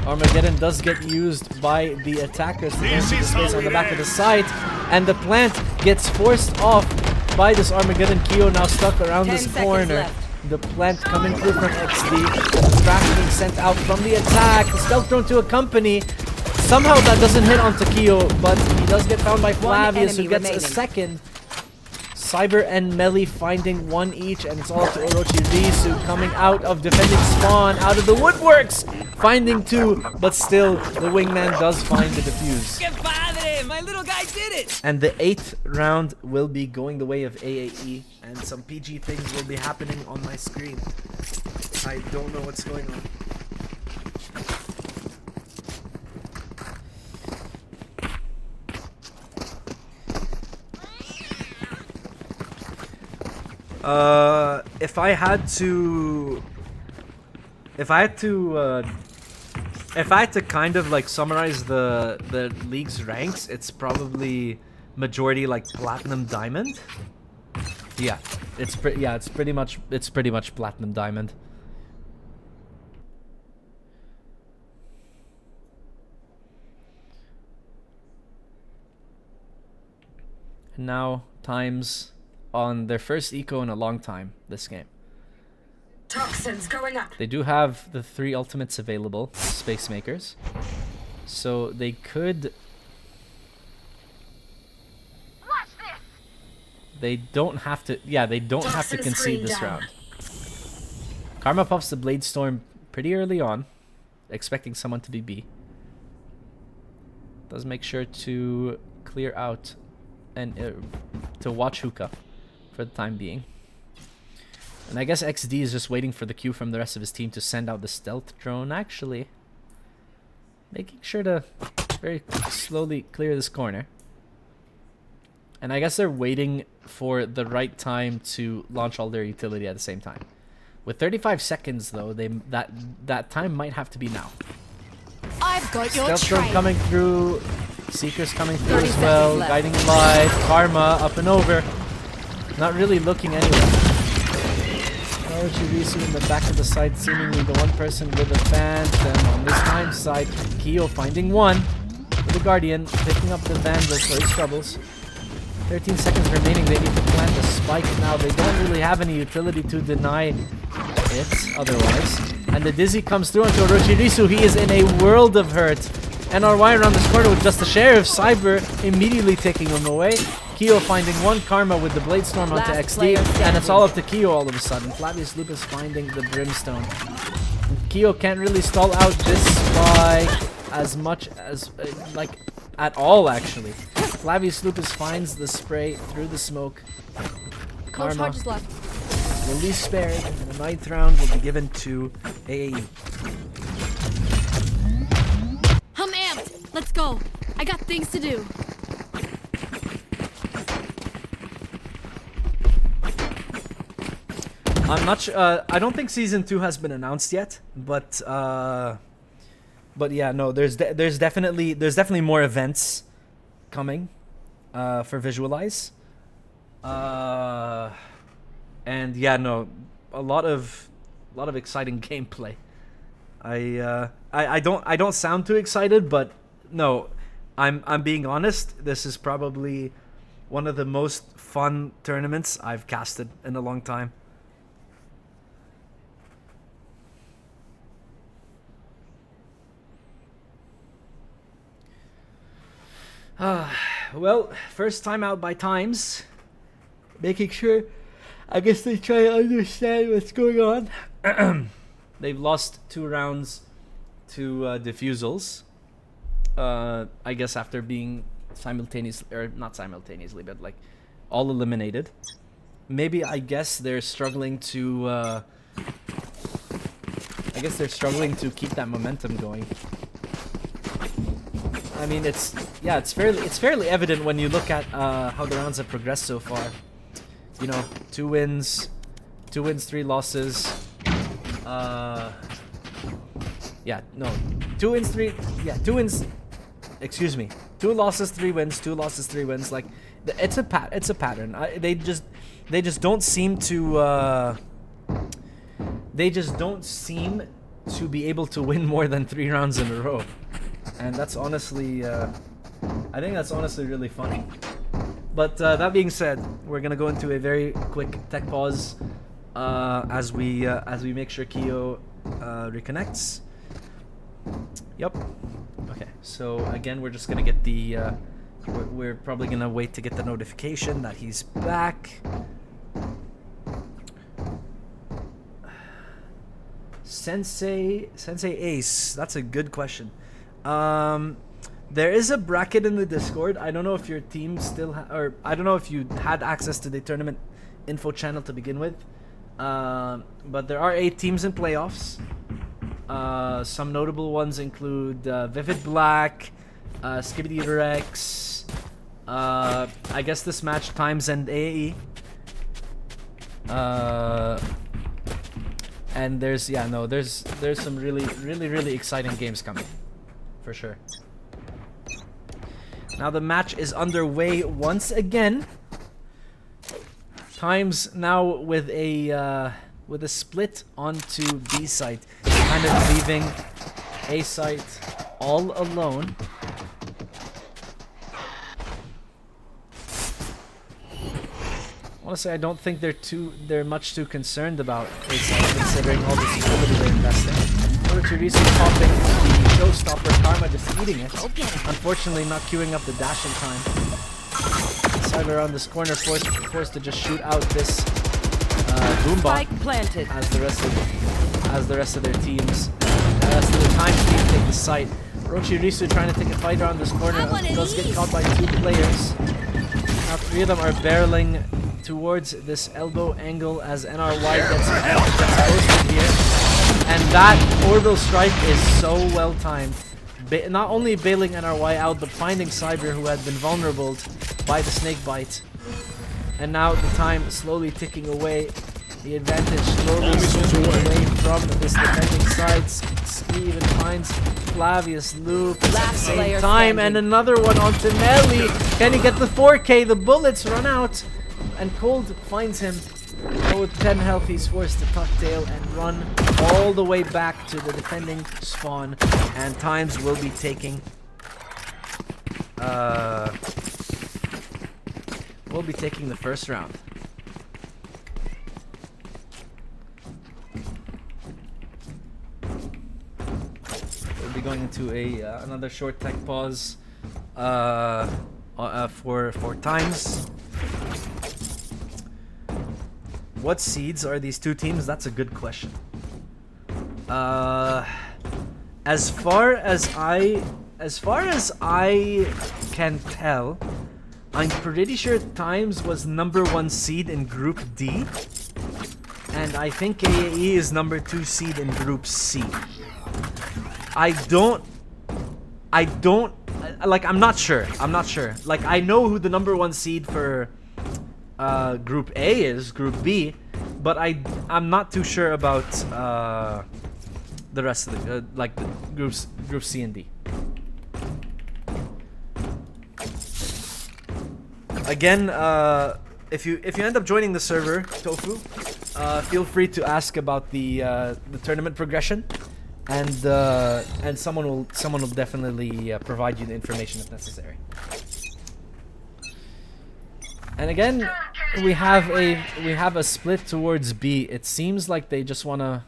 Armageddon does get used by the attackers to enter the space on the back of the site, and the plant gets forced off by this Armageddon. Keo now stuck around 10 this seconds corner. left. The plant coming through from XD. The distraction being sent out from the attack. The stealth drone to accompany. Somehow that doesn't hit onto Keo, but he does get found by Flavius, who enemy gets remaining. a second. Cyber and Melee finding one each, and it's all up to Orochi Risu coming out of defending spawn, out of the woodworks, finding two, but still the wingman does find the defuse. Que padre! My little guy did it! And the 8th round will be going the way of AAE, and some PG things will be happening on my screen. I don't know what's going on. If I had to kind of like summarize the league's ranks, it's probably majority like platinum diamond. Yeah, it's pretty much platinum diamond. And now Timez on their first eco in a long time this game. Toxins going up. They do have the 3 ultimates available, Space Makers. So they could... They don't have to... Yeah, they don't have to concede this round. Karma pops the Blade Storm pretty early on, expecting someone to be B. Does make sure to clear out and to watch Hookah for the time being. And I guess XD is just waiting for the cue from the rest of his team to send out the stealth drone, actually. Making sure to very slowly clear this corner. And I guess they're waiting for the right time to launch all their utility at the same time. With 35 seconds, though, that time might have to be now. I've got your Stealth drone train. coming through. Seekers coming through 30 as well. seconds left. Guiding Light. Karma up and over. Not really looking anywhere. Risu in the back of the side, seemingly the one person with a phantom. On this time side, Keo finding one with the Guardian, picking up the Vandal for his troubles. 13 seconds remaining. They need to plant the spike now. They don't really have any utility to deny it otherwise. And the Dizzy comes through onto Orochi. He is in a world of hurt. NRY around this corner with just a share of Cyber immediately taking him away. Keo finding one Karma with the Blade Storm onto Last XD. player And it's all up to Keo all of a sudden. Flavius Lupus finding the Brimstone. And Keo can't really stall out this spike as much as, like, at all actually. Flavius Lupus finds the spray through the smoke. No Karma charges left. will be spared, and the 9th round will be given to AAE. I'm amped. Let's go. I got things to do. I'm not sure. I don't think season 2 has been announced yet, but yeah, no. There's definitely more events coming for Visualize. And yeah, no, a lot of exciting gameplay. I don't sound too excited, but no, I'm being honest. This is probably one of the most fun tournaments I've casted in a long time. Well, first time out by Timez. Making sure, I guess they try to understand what's going on. They've lost 2 rounds to Diffusals. I guess after being simultaneously, or not simultaneously, but like all eliminated. Maybe I guess they're struggling to keep that momentum going. I mean, it's fairly evident when you look at how the rounds have progressed so far. You know, 2 wins, 3 losses. Yeah, no, 2 wins, 3. Yeah, 2 wins. Excuse me, 2 losses, 3 wins, 2 losses, 3 wins. Like, it's a pattern. They just don't seem to. They just don't seem to be able to win more than 3 rounds in a row. And that's honestly, I think that's honestly really funny. But that being said, we're gonna go into a very quick tech pause as we make sure Keo reconnects. Yep. Okay. So again, we're just gonna get the. We're probably gonna wait to get the notification that he's back. Sensei Ace. That's a good question. There is a bracket in the Discord. I don't know if your team still or I don't know if you had access to the tournament info channel to begin with. But there are 8 teams in playoffs. Some notable ones include Vivid Black, Skibidi Rex, I guess this match Timez and AE. And there's some really exciting games coming, for sure. Now the match is underway once again. Timez now with a split onto B site, kind of leaving A site all alone. I want to say I don't think they're much too concerned about A site, considering all the stability they're investing. Teresa popping the showstopper, Karma just eating it. Unfortunately, not queuing up the dash in time. Cyber around this corner, forced to just shoot out this boombot as the rest of their teams, the rest of the time team take the site. Rochirisu trying to take a fight around this corner, does get caught by 2 players. Now 3 of them are barreling towards this elbow angle as NRY gets posted here. And that orbital strike is so well timed. Not only bailing NRY out, but finding Cyber, who had been vulnerable by the snake bite. And now the time slowly ticking away. The advantage slowly swinging away from this defending side. Ski even finds Flavius Loop at the same time. And another one onto Nelly. Can he get the 4K? The bullets run out. And Cold finds him. Oh, with 10 health, he's forced to tuck tail and run all the way back to the defending spawn. And Timez will be taking the first round. We'll be going into another short tech pause for Timez. What seeds are these 2 teams? That's a good question. As far as I can tell, I'm pretty sure Timez was #1 seed in Group D, and I think AAE is #2 seed in Group C. I'm not sure. Like, I know who the #1 seed for Group A is, Group B, but I'm not too sure about the rest of the the groups, Group C and D. Again, if you end up joining the server, Tofu, feel free to ask about the tournament progression, and someone will definitely provide you the information if necessary. And again, we have a split towards B. It seems like they just wanna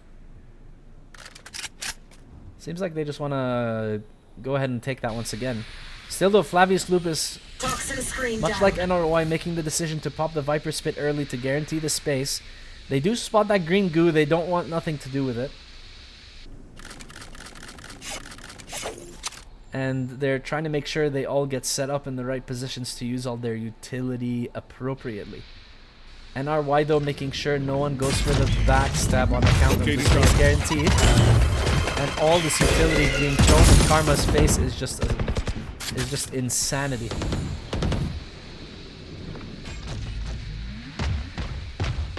go ahead and take that once again. Still though, Flavius Lupus, much like NRY, making the decision to pop the Viper Spit early to guarantee the space. They do spot that green goo. They don't want nothing to do with it. And they're trying to make sure they all get set up in the right positions to use all their utility appropriately. NRY though making sure no one goes for the backstab on account of the space guarantee. And all this utility being thrown in Karma's face is just insanity.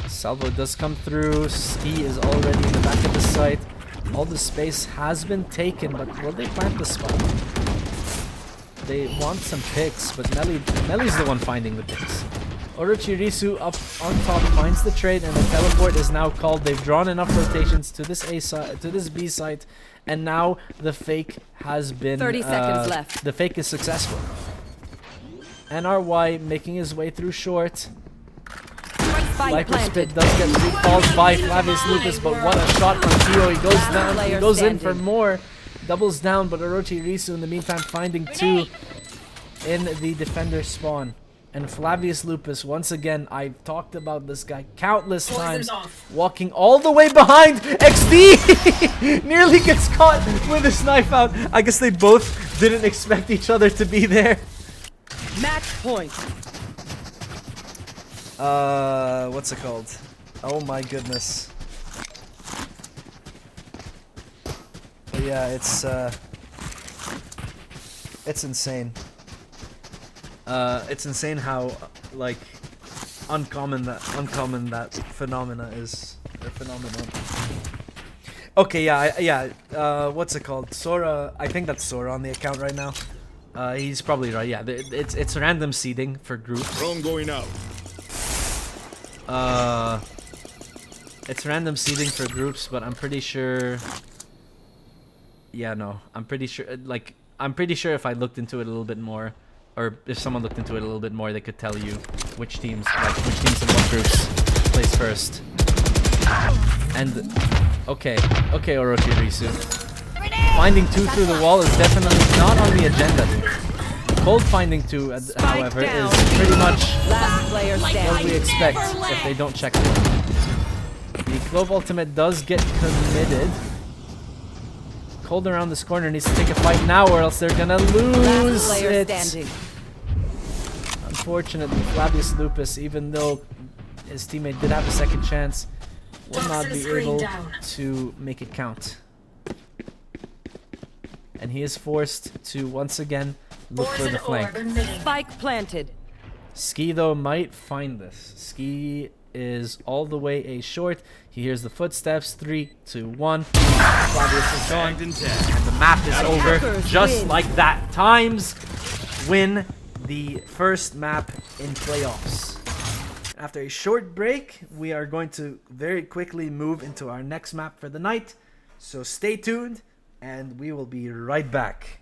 Salvo does come through. Ski is already in the back of the site. All the space has been taken, but will they plant the spot? They want some picks, but Nelly's the one finding the picks. Orochirisu up on top finds the trade, and the teleport is now called. They've drawn enough rotations to this A site, to this B site, and now the fake has been 30 seconds left. The fake is successful. NRY making his way through short. Spike Viper planted. Spit does get recalled by Flavius Lupus, but what a shot from Tio. He goes down, he player goes in for standing. more. Doubles down, but Orochi Risu in the meantime finding 2 in the defender spawn. And Flavius Lupus, once again, I've talked about this guy countless times, walking all the way behind. XD nearly gets caught with his knife out. I guess they both didn't expect each other to be there. Match point. What's it called? Oh my goodness. But yeah, it's insane. It's insane how like uncommon that phenomena is. Or phenomenon. Okay, what's it called? Sora. I think that's Sora on the account right now. He's probably right. Yeah, it's random seeding for groups. Drone going out. It's random seeding for groups, but I'm pretty sure. Yeah, no, I'm pretty sure. Like, I'm pretty sure if I looked into it a little bit more, or if someone looked into it a little bit more, they could tell you which teams and what groups place first. And okay, Orochi Risu. Finding 2 through the wall is definitely not on the agenda. Cold finding 2, however, down. is pretty much Last player what standing. we expect if they don't check it. The Clove ultimate does get committed. Cold around this corner needs to take a fight now, or else they're gonna Last lose player it. standing. Unfortunately, Flavius Lupus, even though his teammate did have a second chance, will not be able to make it count. And he is forced to once again look for the flank. Spike planted. Ski though might find this. Ski is all the way a short. He hears the footsteps. 3, 2, 1. Flavius is gone. And the map is over. Hackers Just win. like that. Timez win the first map in playoffs. After a short break, we are going to very quickly move into our next map for the night. So stay tuned, and we will be right back.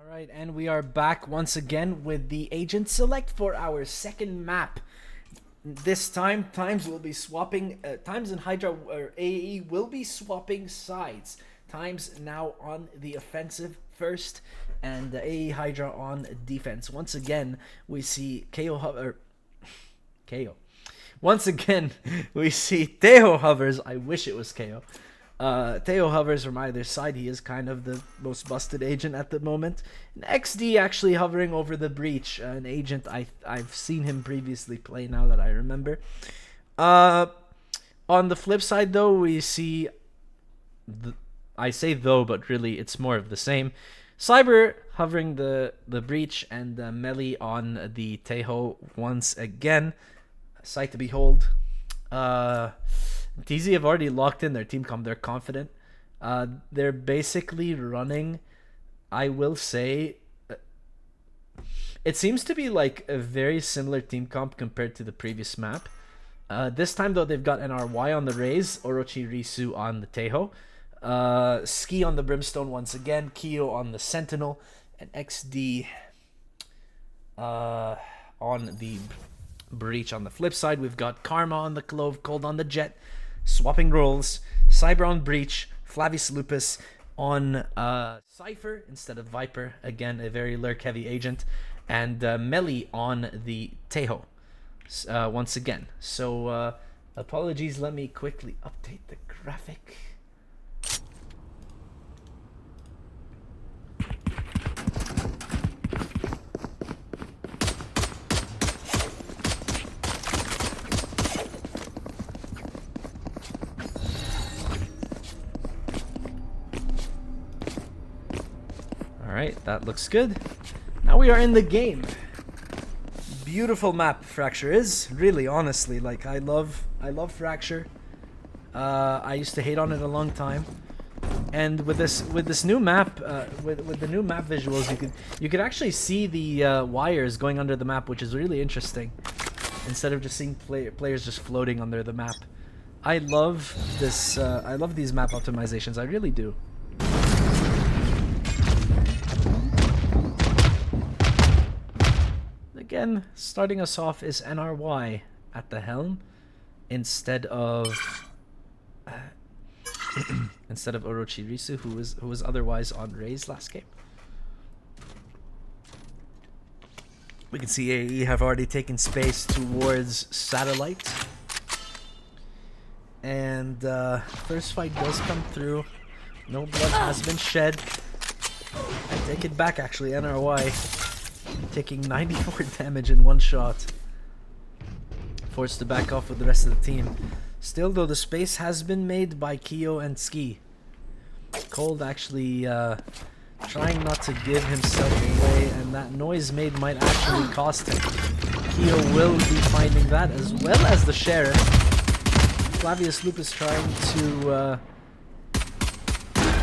Alright, and we are back once again with the agent select for our second map. This time, Timez will be swapping, Timez and Hydra or AE will be swapping sides. Timez now on the offensive first, and AE Hydra on defense. Once again, we see KO. Once again, we see Teo hovers. I wish it was KO. Teo hovers from either side. He is kind of the most busted agent at the moment. And XD actually hovering over the breach. An agent I've seen him previously play now that I remember. On the flip side though, we see... I say though, but really it's more of the same. Cyber hovering the breach and Melee on the Teho once again. Sight to behold. TZ have already locked in their team comp. They're confident. They're basically running, I will say, it seems to be like a very similar team comp compared to the previous map. This time though, they've got NRY on the Raze, Orochi Risu on the Teho, Ski on the Brimstone once again, Kyo on the Sentinel, and XD on the Breach. On the flip side, we've got Karma on the Clove, Cold on the Jet, swapping roles, Cyber on Breach, Flavius Lupus on Cypher instead of Viper, again a very lurk heavy agent, and Melee on the Teho once again. So apologies, let me quickly update the graphic. Alright, that looks good. Now we are in the game. Beautiful map Fracture is, really, honestly. Like I love Fracture. I used to hate on it a long time. And with this new map, with the new map visuals, you could actually see the wires going under the map, which is really interesting. Instead of just seeing players just floating under the map. I love this. I love these map optimizations. I really do. Again, starting us off is NRY at the helm instead of Orochi Risu, who was otherwise on Raze last game. We can see AE have already taken space towards Satellite, and first fight does come through. No blood has been shed. I take it back, actually. NRY taking 94 damage in one shot. Forced to back off with the rest of the team. Still though, the space has been made by Kyo and Ski. Cold actually trying not to give himself away, and that noise made might actually cost him. Kyo will be finding that, as well as the Sheriff. Flavius Lupus trying to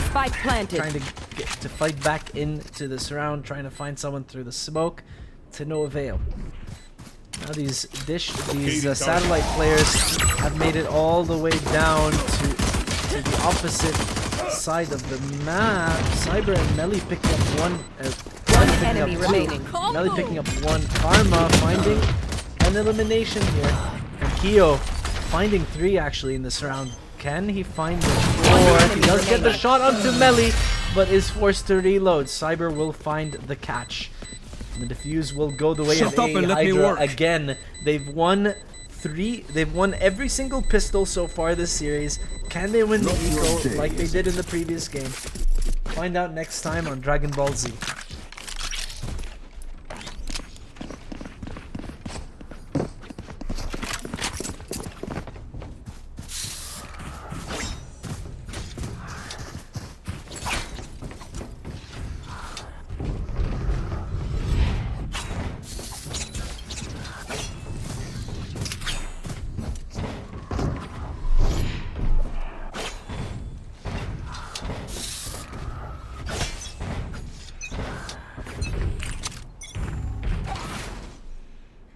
Spike planted. Trying to fight back into this round, trying to find someone through the smoke, to no avail. Now these satellite players have made it all the way down to the opposite side of the map. Cyber and Melee picking up one enemy remaining. Melee picking up one. Karma finding an elimination here, and Kyo finding 3 actually in this round. Can he find the 4th? He does get the shot onto Melee, but is forced to reload. Cyber will find the catch. And the defuse will go the way of AE Hydra again. They've won every single pistol so far this series. Can they win the Eco like they did in the previous game? Find out next time on Dragon Ball Z.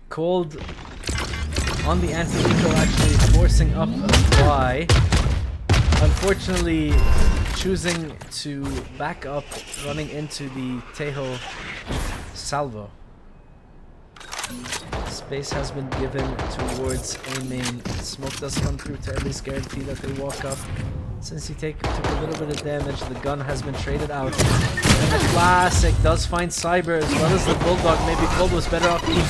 Cold on the anti-eco, actually forcing up a fly. unfortunately choosing to back up, running into the Tejo salvo. Space has been given towards A main. Smoke does come through to at least guarantee that they walk up. Since he took a little bit of damage, the gun has been traded out. And the classic does find Cyber as well as the Bulldog. Maybe Cold was better off keeping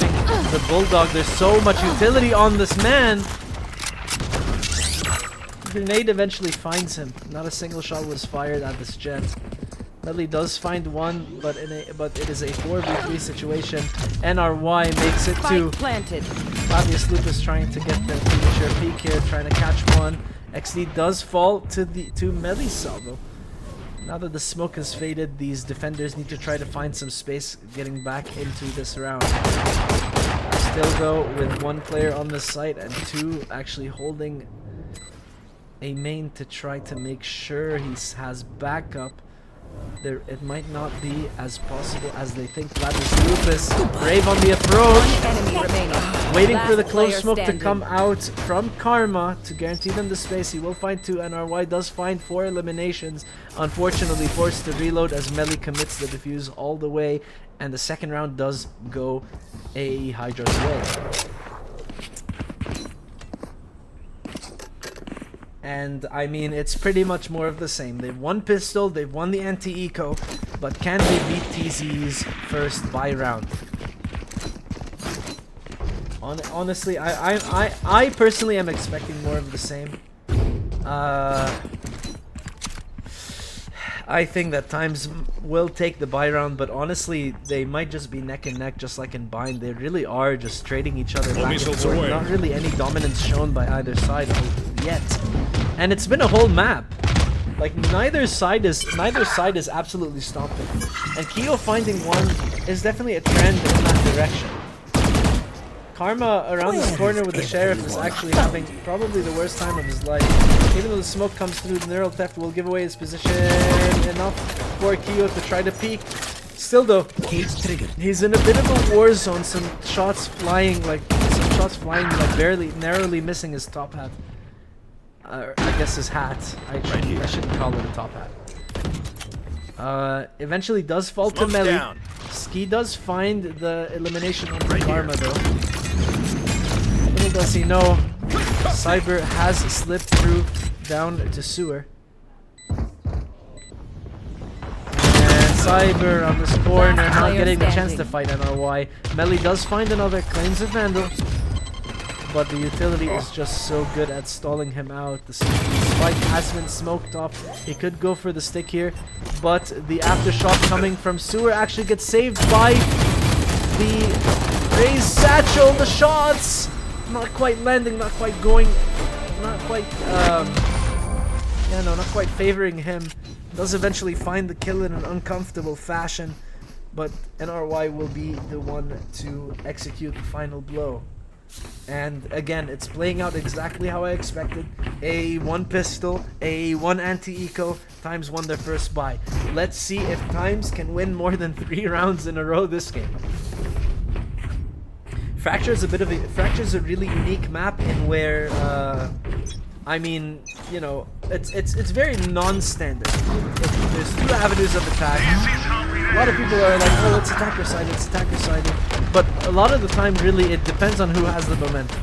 the Bulldog. There's so much utility on this man. Grenade eventually finds him. Not a single shot was fired at this Jet. Melly does find one, but it is a 4v3 situation. NRY makes it to planted. Flavius Lupus trying to get the premature peek here, trying to catch one. XD does fall to Melly's salvo. Now that the smoke has faded, these defenders need to try to find some space getting back into this round. Still though, with one player on the site and two actually holding A main to try to make sure he has backup. It might not be as possible as they think. Flavius Lupus, brave on the approach. Enemy remaining. Waiting for Last the close player smoke standing. to come out from Karma to guarantee them the space. He will find 2. NRY does find 4 eliminations. Unfortunately forced to reload as Melly commits the defuse all the way. And the second round does go a Hydra's way. And I mean, it's pretty much more of the same. They've won pistol, they've won the anti-eco, but can they beat TZ's first buy round? Honestly, I personally am expecting more of the same. I think that Timez will take the buy round, but honestly, they might just be neck and neck, just like in Bind. They really are just trading each other back and forth. Not really any dominance shown by either side yet. And it's been a whole map. Like neither side is absolutely stomping. And Keto finding one is definitely a trend in that direction. Karma around this corner with the Sheriff is actually having probably the worst time of his life. Even though the smoke comes through, the Neural Theft will give away his position enough for Keto to try to peek. Still though, he's in a bit of a war zone. Some shots flying like barely, narrowly missing his top hat. I guess his hat. I shouldn't call it a top hat. Eventually does fall to Melly. Ski does find the elimination on the Karma though. Little does he know, Cyber has slipped through down to sewer. And Cyber on this corner, not getting the chance to fight NRY. Melly does find another, claims of Vandal. But the utility is just so good at stalling him out. The spike has been smoked off. He could go for the stick here, but the aftershock coming from sewer actually gets saved by the raised satchel. The shots not quite landing, not quite going, not quite not quite favoring him. Does eventually find the kill in an uncomfortable fashion, but NRY will be the one to execute the final blow. And again, it's playing out exactly how I expected. A 1 pistol, a 1 anti-eco. Timez won their first buy. Let's see if Timez can win more than 3 rounds in a row this game. Fracture's a really unique map in where I mean, you know, it's very non-standard. There's 2 avenues of attack. A lot of people are like, oh, it's attacker side, it's attacker side. But a lot of the time, really, it depends on who has the momentum.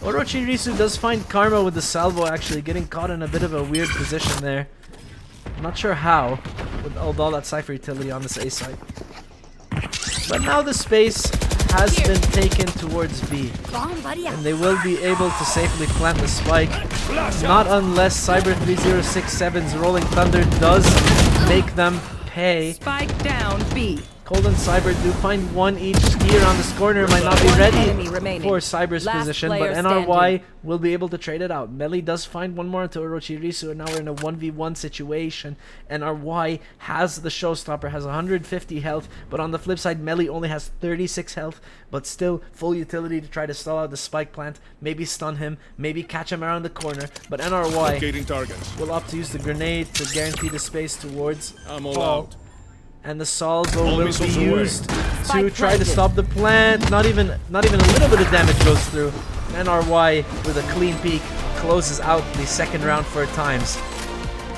Orochi Risu does find Karma with the salvo, actually getting caught in a bit of a weird position there. I'm not sure how, with all that Cypher utility on this A side. But now the space has been taken towards B. And they will be able to safely plant the spike. Not unless Cyber 3067's Rolling Thunder does make them pay. Spike down B. Cold and Cyber do find 1 each. Ski around this corner might not be ready for Cyber's position, but NRY will be able to trade it out. Melly does find 1 more into Orochi Risu, and now we're in a 1v1 situation. NRY has the showstopper, has 150 health, but on the flip side, Melly only has 36 health, but still full utility to try to stall out the spike plant, maybe stun him, maybe catch him around the corner, but NRY will opt to use the grenade to guarantee the space towards Paul. And the salvo will be used to try to stop the plant. Not even a little bit of damage goes through. NRY with a clean peek closes out the second round for Timez.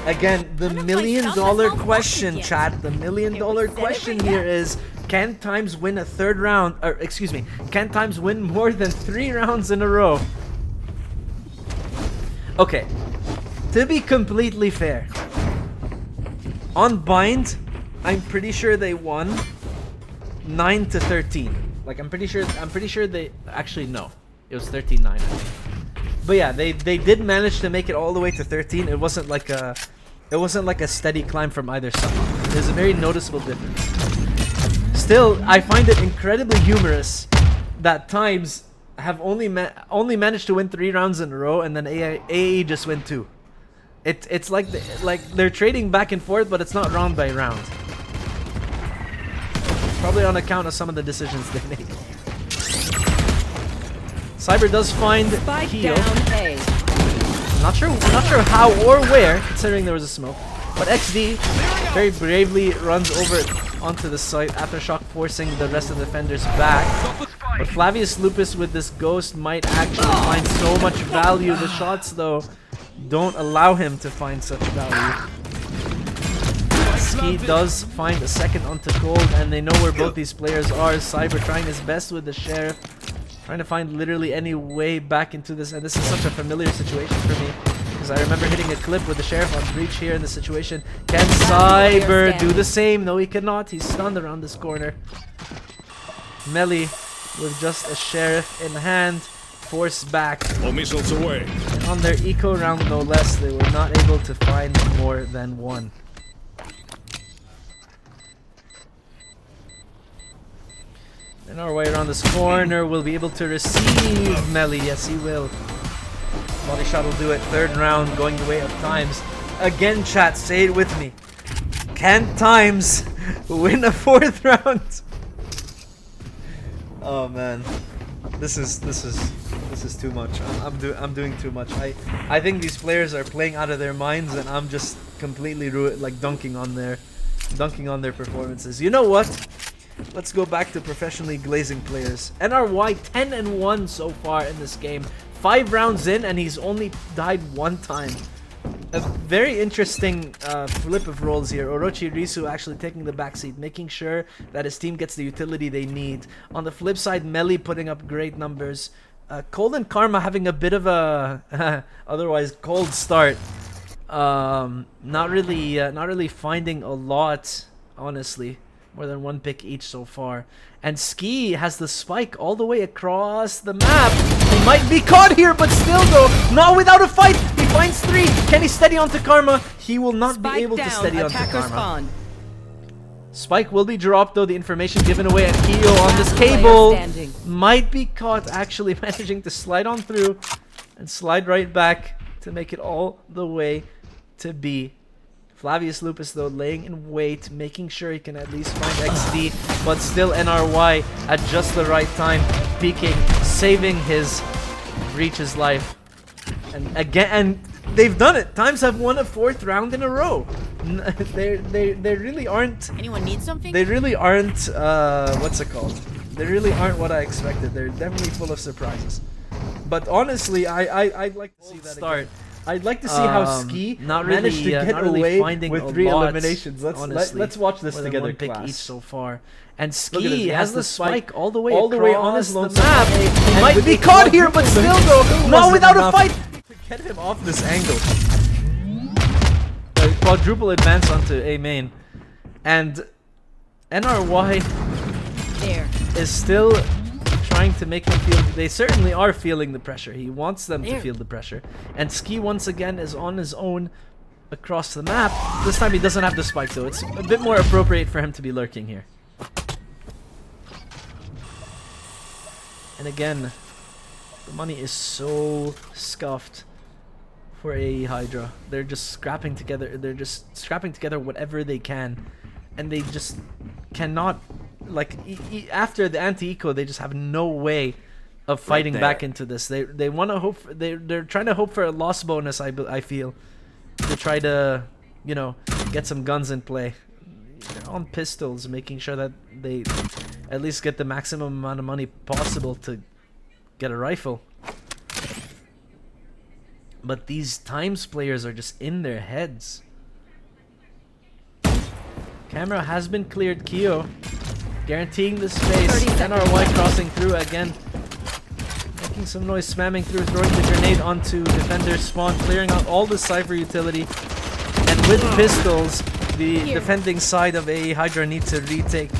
Again, the million-dollar question, chat. The million-dollar question here is, can Timez win a third round? Or excuse me, can Timez win more than 3 rounds in a row? Okay, to be completely fair, on Bind, I'm pretty sure they won 9-13. Like I'm pretty sure they actually no, it was 13-9. But yeah, they did manage to make it all the way to 13. It wasn't like a steady climb from either side. There's a very noticeable difference. Still, I find it incredibly humorous that Timez have only managed to win 3 rounds in a row, and then AE just win 2. It's like they're trading back and forth, but it's not round by round. Probably on account of some of the decisions they make. Cyber does find Keo. Not sure how or where, considering there was a smoke. But XD very bravely runs over onto the site, Aftershock forcing the rest of the defenders back. But Flavius Lupus with this ghost might actually find so much value. The shots though don't allow him to find such value. Ski does find a second onto Cold, and they know where both these players are. Cyber trying his best with the Sheriff, trying to find literally any way back into this, and this is such a familiar situation for me because I remember hitting a clip with the Sheriff on Breach here in this situation. Can Cyber do the same? No, he cannot. He's stunned around this corner. Melee with just a Sheriff in hand, forced back. All missiles away. And on their eco round, no less, they were not able to find more than one. And our way around this corner will be able to receive Melee. Yes, he will. Body shot will do it. Third round going the way of Timez. Again, chat, say it with me. Can Timez win a 4th round? Oh man, this is too much. I'm doing too much. I think these players are playing out of their minds, and I'm just completely dunking on their performances. You know what? Let's go back to professionally glazing players. NRY 10-1 so far in this game. 5 rounds in, and he's only died 1 time. A very interesting flip of roles here. Orochi Risu actually taking the backseat, making sure that his team gets the utility they need. On the flip side, Melee putting up great numbers. Cold and Karma having a bit of a otherwise cold start. Not really finding a lot, honestly. More than 1 pick each so far. And Ski has the spike all the way across the map. He might be caught here, but still though, not without a fight. He finds 3. Can he steady onto Karma? He will not be able to steady onto Karma. Spawn. Spike will be dropped though. The information given away, and Keo on this cable might be caught actually managing to slide on through and slide right back to make it all the way to B. Flavius Lupus though laying in wait, making sure he can at least find XD, but still NRY at just the right time, peeking, saving his Breach's life. And again, and they've done it. Timez have won a 4th round in a row. They really aren't. Anyone need something? They really aren't. What's it called? They really aren't what I expected. They're definitely full of surprises. But honestly, I'd like to see that start. Again. I'd like to see how Ski managed to get away with 3 eliminations. Let's watch this together, class. Pick each so far. And Ski has the spike all the way across the map. He might be caught here, but still though, not without a fight to get him off this angle. Quadruple advance onto A main, and NRY is still trying to make them feel. They certainly are feeling the pressure. He wants them to feel the pressure. And Ski once again is on his own across the map. This time he doesn't have the spike though. It's a bit more appropriate for him to be lurking here. And again, the money is so scuffed for AE Hydra. They're just scrapping together whatever they can, and they just cannot. Like after the anti-eco, they just have no way of fighting back into this. They want to hope. They're trying to hope for a loss bonus. I feel to try to get some guns in play. They're on pistols, making sure that they at least get the maximum amount of money possible to get a rifle. But these Timez players are just in their heads. Camera has been cleared. Keo guaranteeing the space. NRY crossing through again. Making some noise, spamming through, throwing the grenade onto defender's spawn, clearing out all the Cypher utility. And with pistols, the defending side of AE Hydra need to retake.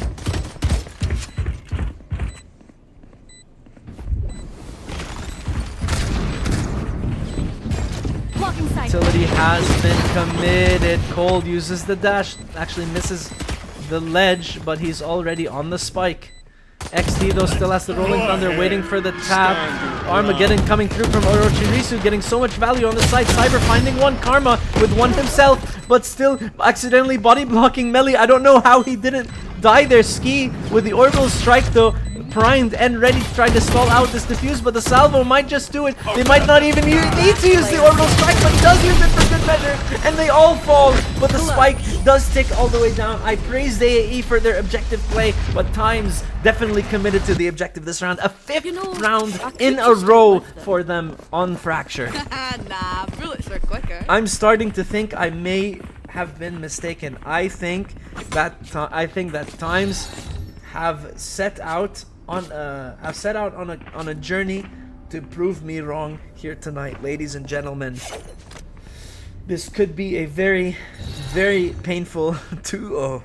Utility has been committed. Cold uses the dash, actually misses the ledge, but he's already on the spike. XD though still has the rolling thunder, waiting for the tap. Armageddon coming through from Orochirisu, getting so much value on the side. Cyber finding one, Karma with one himself, but still accidentally body blocking Melee. I don't know how he didn't die there. Ski with the orbital strike though, primed and ready to try to stall out this defuse, but the salvo might just do it. They might not even need to use the orbital strike, but he does use it for good measure, and they all fall. But the spike does tick all the way down. I praised AAE for their objective play, but Timez definitely committed to the objective this round. A fifth round in a row for them on Fracture. Nah, bullets are quicker. I'm starting to think I may have been mistaken. I think that Timez have set out on a journey to prove me wrong here tonight, ladies and gentlemen. This could be a very, very painful 2-0.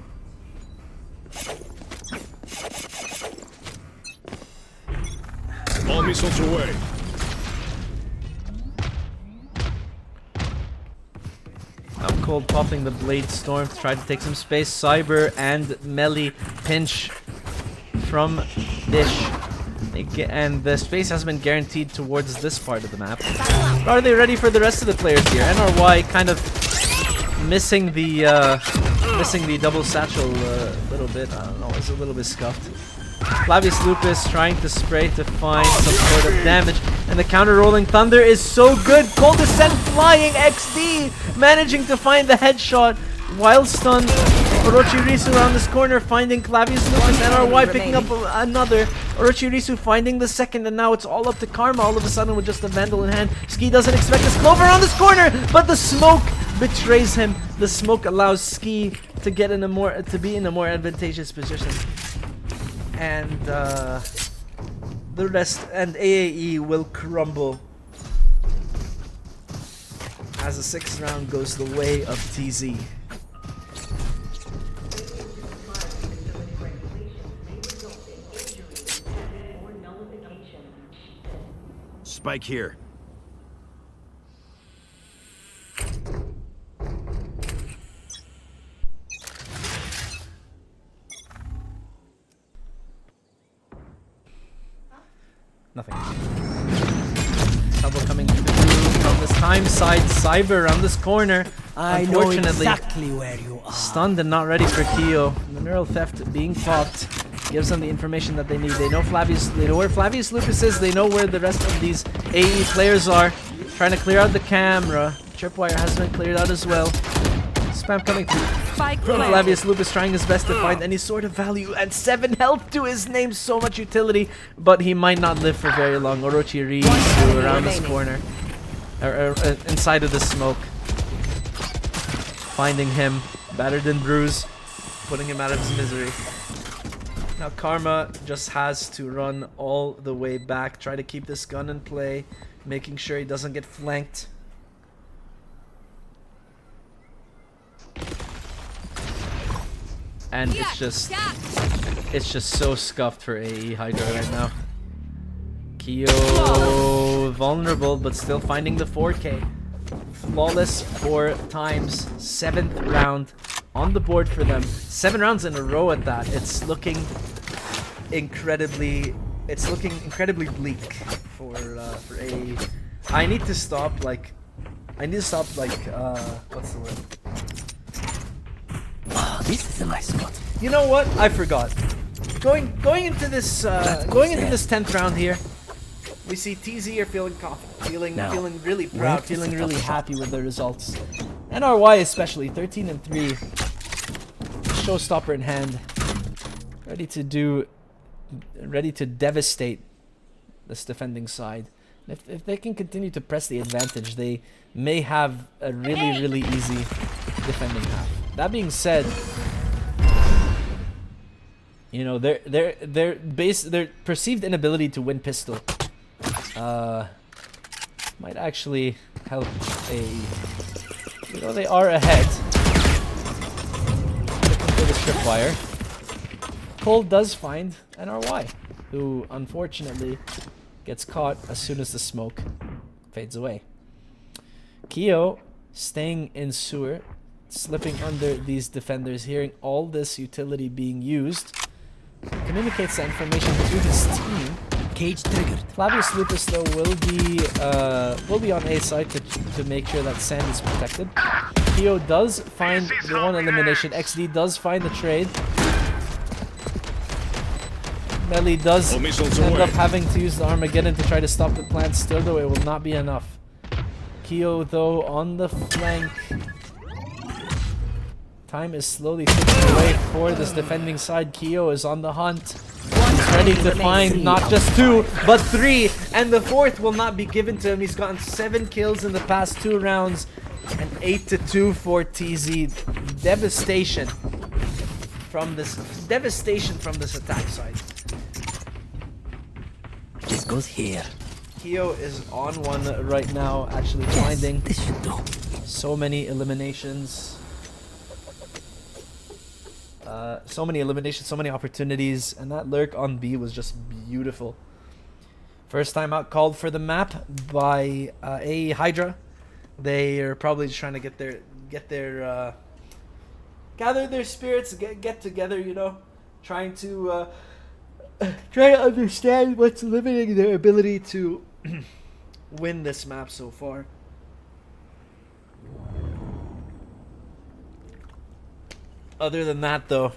All missiles away. I'm Cold popping the Blade Storm to try to take some space. Cyber and Melee pinch from Dish. And the space has been guaranteed towards this part of the map. But are they ready for the rest of the players here? NRY kind of missing the double satchel a little bit. I don't know, it's a little bit scuffed. Flavius Lupus trying to spray to find some sort of damage. And the counter rolling thunder is so good. Cold Descent flying. XD managing to find the headshot. Wild stun. Orochirisu around this corner finding Flavius Lupus. NRY picking up another. Orochirisu finding the second, and now it's all up to Karma all of a sudden with just a Vandal in hand. Ski doesn't expect this Clover around this corner, but the smoke betrays him. The smoke allows Ski to get in to be in a more advantageous position. And the rest and AAE will crumble as the 6th round goes the way of TZ. Spike here. Nothing. Trouble coming through from this Timez side. Cyber around this corner. I know exactly where you are. Stunned and not ready for Keo. The neural theft being popped gives them the information that they need. They know where Flavius Lupus is. They know where the rest of these AE players are. Trying to clear out the camera. Tripwire has been cleared out as well. Spam coming through. Flavius Lupus trying his best to find any sort of value, and 7 health to his name, so much utility, but he might not live for very long. Orochirisu around this corner, inside of the smoke, finding him, battered and bruised, putting him out of his misery. Now Karma just has to run all the way back, try to keep this gun in play, making sure he doesn't get flanked. And it's just so scuffed for AE Hydra right now. Keo vulnerable, but still finding the 4K. Flawless 4 times. 7th round on the board for them. 7 rounds in a row at that. It's looking incredibly bleak for AE. I need to stop what's the word? Oh, this is a nice spot. You know what? I forgot. Going into this 10th round here, we see TZ are feeling confident, feeling really proud, feeling really happy with the results. NRY especially, 13-3, showstopper in hand, ready to devastate this defending side. If they can continue to press the advantage, they may have a really easy defending half. That being said, you know, their perceived inability to win pistol might actually help a, you know, they are ahead. Looking for the tripwire. Cole does find NRY, who unfortunately gets caught as soon as the smoke fades away. Keo staying in sewer, slipping under these defenders, hearing all this utility being used, communicates that information to his team. Cage triggered. Flavius Lupus though will be on A side to make sure that Sand is protected. Keo does find the one elimination. XD does find the trade. Melly does end up having to use the Armageddon to try to stop the plant. Still though, it will not be enough. Keo though on the flank. Time is slowly ticking away for this defending side. Keo is on the hunt. He's ready to find not just 2, but 3. And the 4th will not be given to him. He's gotten 7 kills in the past 2 rounds. And 8-2 for TZ. Devastation from this attack side. This goes here. Keo is on one right now, actually finding This should do. so many eliminations. So many eliminations, so many opportunities, and that lurk on B was just beautiful. First time out called for the map by a Hydra. They are probably just trying to get their gather their spirits, get together, you know, trying to understand what's limiting their ability to win this map so far. Other than that, though,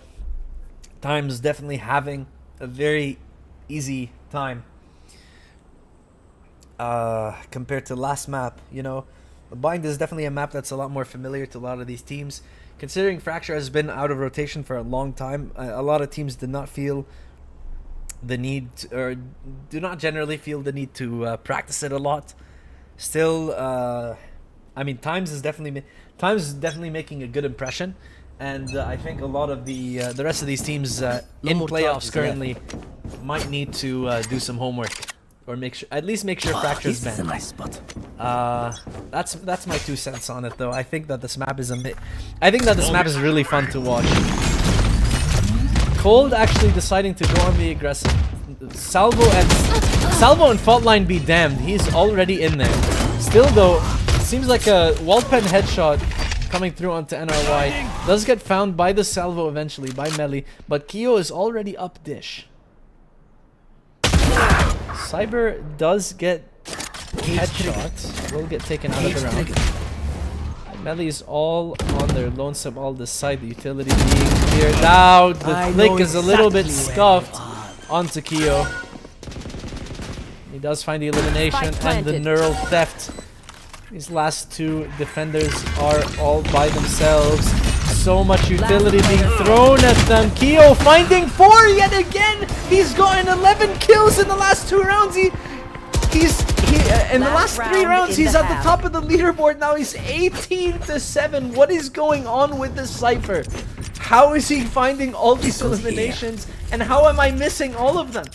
Timez definitely having a very easy time compared to last map. You know, the Bind is definitely a map that's a lot more familiar to a lot of these teams. Considering Fracture has been out of rotation for a long time, a lot of teams did not feel the need or do not generally feel the need to practice it a lot. Still, I mean, Timez is definitely making a good impression. And I think a lot of the rest of these teams in playoffs currently might need to do some homework, or at least make sure Fracture's banned. This is a nice spot. That's my 2 cents on it, though. I think that this map is really fun to watch. Cold actually deciding to go on the aggressive. Salvo and Faultline be damned. He's already in there. Still though, it seems like a wall-pen headshot coming through onto NRY. Does get found by the Salvo eventually, by Melly, but Keo is already up dish. Cyber does get headshot. Will get taken out of the round. Melly is all on their lonesome all this side. The utility being cleared out. The flick is a little bit scuffed onto Keo. He does find the elimination and the neural theft. These last 2 defenders are all by themselves. So much utility being thrown at them. Keo finding 4 yet again. He's gotten 11 kills in the last 2 rounds. He's in the last 3 rounds. He's at the top of the leaderboard now. He's 18-7. What is going on with this Cypher? How is he finding all these eliminations? And how am I missing all of them?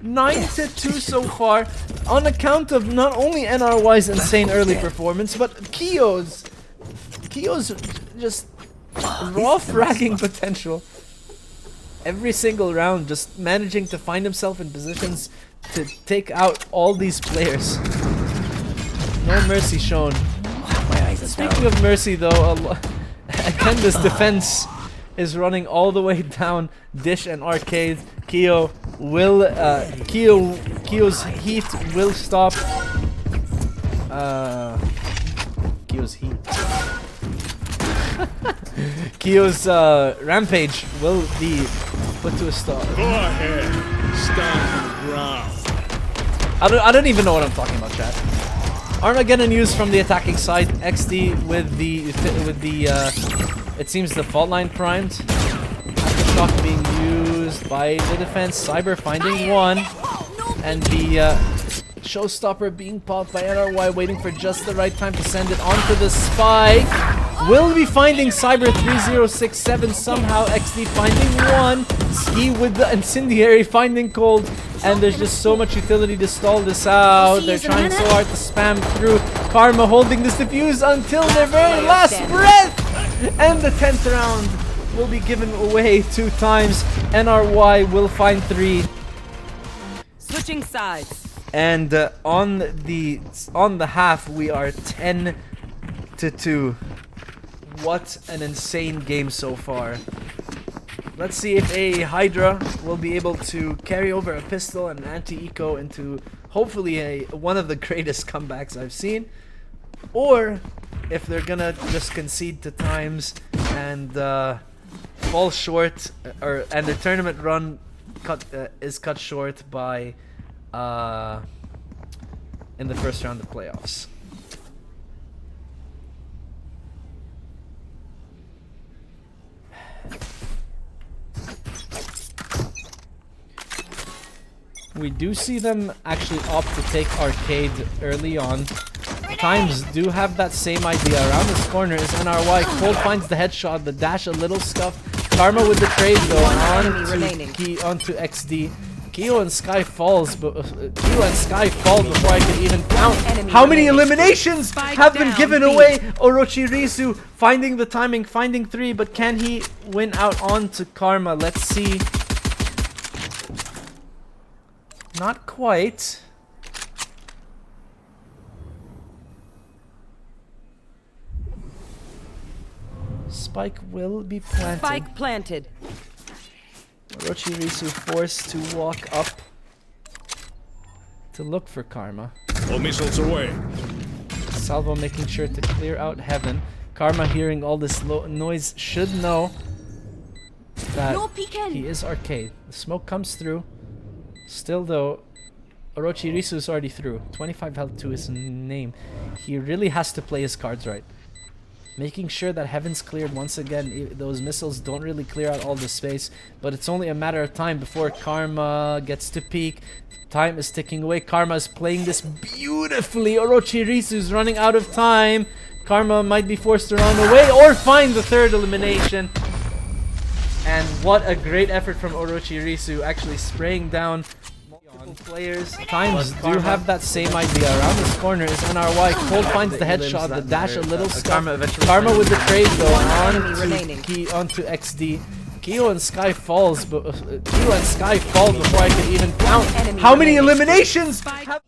9-2 so far, on account of not only NRY's insane early performance, but Keo's just raw fragging potential. Every single round, just managing to find himself in positions to take out all these players. No mercy shown. Speaking of mercy, though, again this defense is running all the way down Dish and Arcade. Keo's heat will stop. Keo's heat. Keo's rampage will be put to a stop. Go ahead. Stand your ground. I don't even know what I'm talking about, chat. Armageddon used from the attacking side. XD with the it seems the fault line primed. Aftershock being used by the defense. Cyber finding 1, and the Showstopper being popped by NRY, waiting for just the right time to send it onto the spike. Will be finding Cyber 3067 somehow. XD finding one. Ski with the incendiary finding cold. And there's just so much utility to stall this out. They're trying so hard to spam through. Karma holding this defuse until their very last breath. And the 10th round will be given away 2 times. NRY will find 3. Switching sides. And on the half, we are 10-2. What an insane game so far. Let's see if a Hydra will be able to carry over a pistol and an anti-eco into hopefully one of the greatest comebacks I've seen, or if they're gonna just concede to Timez and fall short, and the tournament run is cut short by in the first round of playoffs. We do see them actually opt to take arcade early on. Timez do have that same idea. Around this corner is NRY. Cole finds the headshot, the dash a little scuffed. Karma with the trade though onto XD. Keo and Sky falls, but Keo and Sky fall before I can even count how many eliminations have been given away. Orochirisu finding the timing, finding 3, but can he win out onto Karma? Let's see. Not quite. Spike will be planted. Spike planted. Orochirisu forced to walk up to look for Karma. All missiles away. Salvo making sure to clear out heaven. Karma hearing all this noise should know that he is arcade. The smoke comes through. Still though, Orochirisu is already through. 25 health to his name. He really has to play his cards right. Making sure that heaven's cleared once again. Those missiles don't really clear out all the space, but it's only a matter of time before Karma gets to peak. Time is ticking away. Karma is playing this beautifully. Orochirisu is running out of time. Karma might be forced to run away or find the 3rd elimination. And what a great effort from Orochirisu, actually spraying down multiple players. Timez do have that same idea. Around this corner is NRY. Cole finds the headshot, the dash a little scuff. Karma with the trade though onto XD. Keo and Sky falls, but Keo and Sky fall before I can even count how many eliminations have.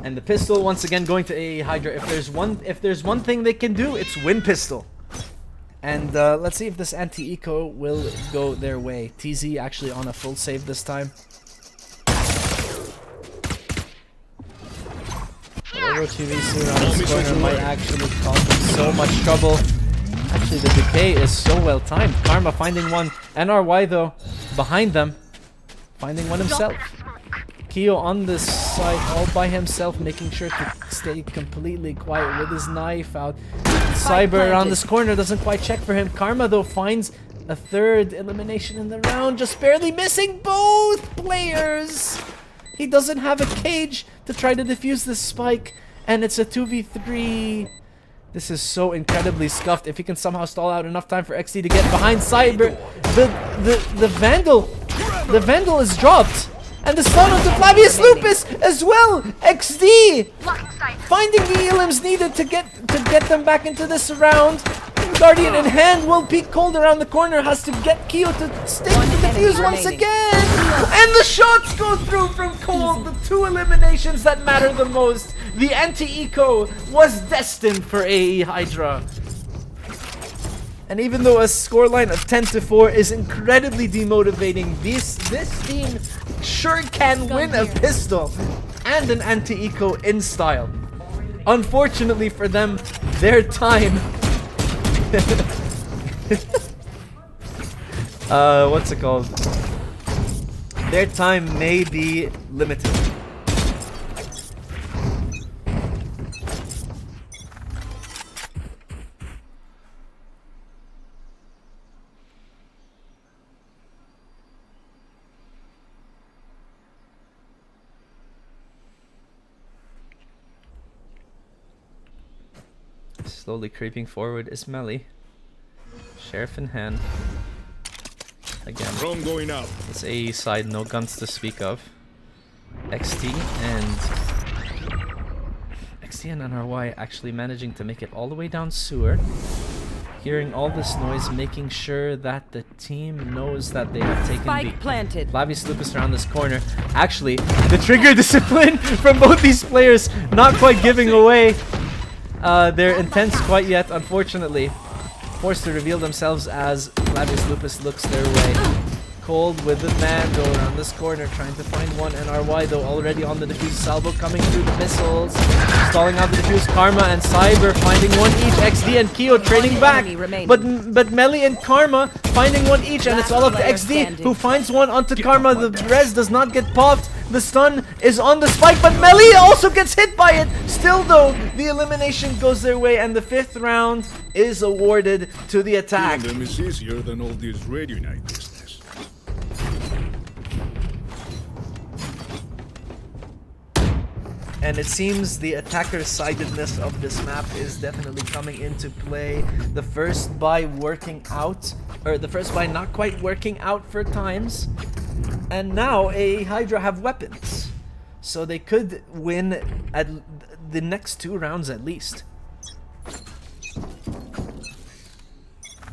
And the pistol once again going to a Hydra. If there's one thing they can do, it's win pistol. And let's see if this anti-eco will go their way. TZ actually on a full save this time. Orochirisu around this corner might actually cause them so much trouble. Actually, the decay is so well timed. Karma finding one. NRY though behind them, finding one himself. Keo on this side all by himself, making sure to stay completely quiet with his knife out. Cyber around this corner doesn't quite check for him. Karma though finds a 3rd elimination in the round, just barely missing both players. He doesn't have a cage to try to defuse this spike, and it's a 2v3. This is so incredibly scuffed. If he can somehow stall out enough time for XD to get behind Cyber, the Vandal is dropped. And the stun onto Flavius Lupus as well. XD finding the elims needed to get them back into this round. Guardian in hand will peek cold around the corner. Has to get Keo to stick to the defuse once again. And the shots go through from Cold. The 2 eliminations that matter the most. The anti-eco was destined for AE Hydra. And even though a scoreline of 10-4 is incredibly demotivating, this team sure can win a pistol and an anti-eco in style. Unfortunately for them, their time what's it called? Their time may be limited. Slowly creeping forward is Melly. Sheriff in hand. Again. Drone going out. This AE side, no guns to speak of. XT and NRY actually managing to make it all the way down sewer. Hearing all this noise, making sure that the team knows that they have taken Spike the planted. Flavius Lupus around this corner. Actually, the trigger discipline from both these players not quite giving away their intents quite yet, unfortunately. Forced to reveal themselves as Flavius Lupus looks their way. Cold with the Mando around this corner, trying to find one. NRY though already on the defuse. Salvo coming through the missiles, stalling out the defuse. Karma and Cyber finding one each. XD and Keo trading back, but Melly and Karma finding one each, and it's all up to XD who finds one onto Karma. The res does not get popped. The stun is on the spike, but Melly also gets hit by it. Still though, the elimination goes their way, and the 5th round is awarded to the attack. Killing them is easier than all this radio night business. And it seems the attacker-sidedness of this map is definitely coming into play. The first buy working out, or the first buy not quite working out for Timez. And now a Hydra have weapons. So they could win at the next 2 rounds at least.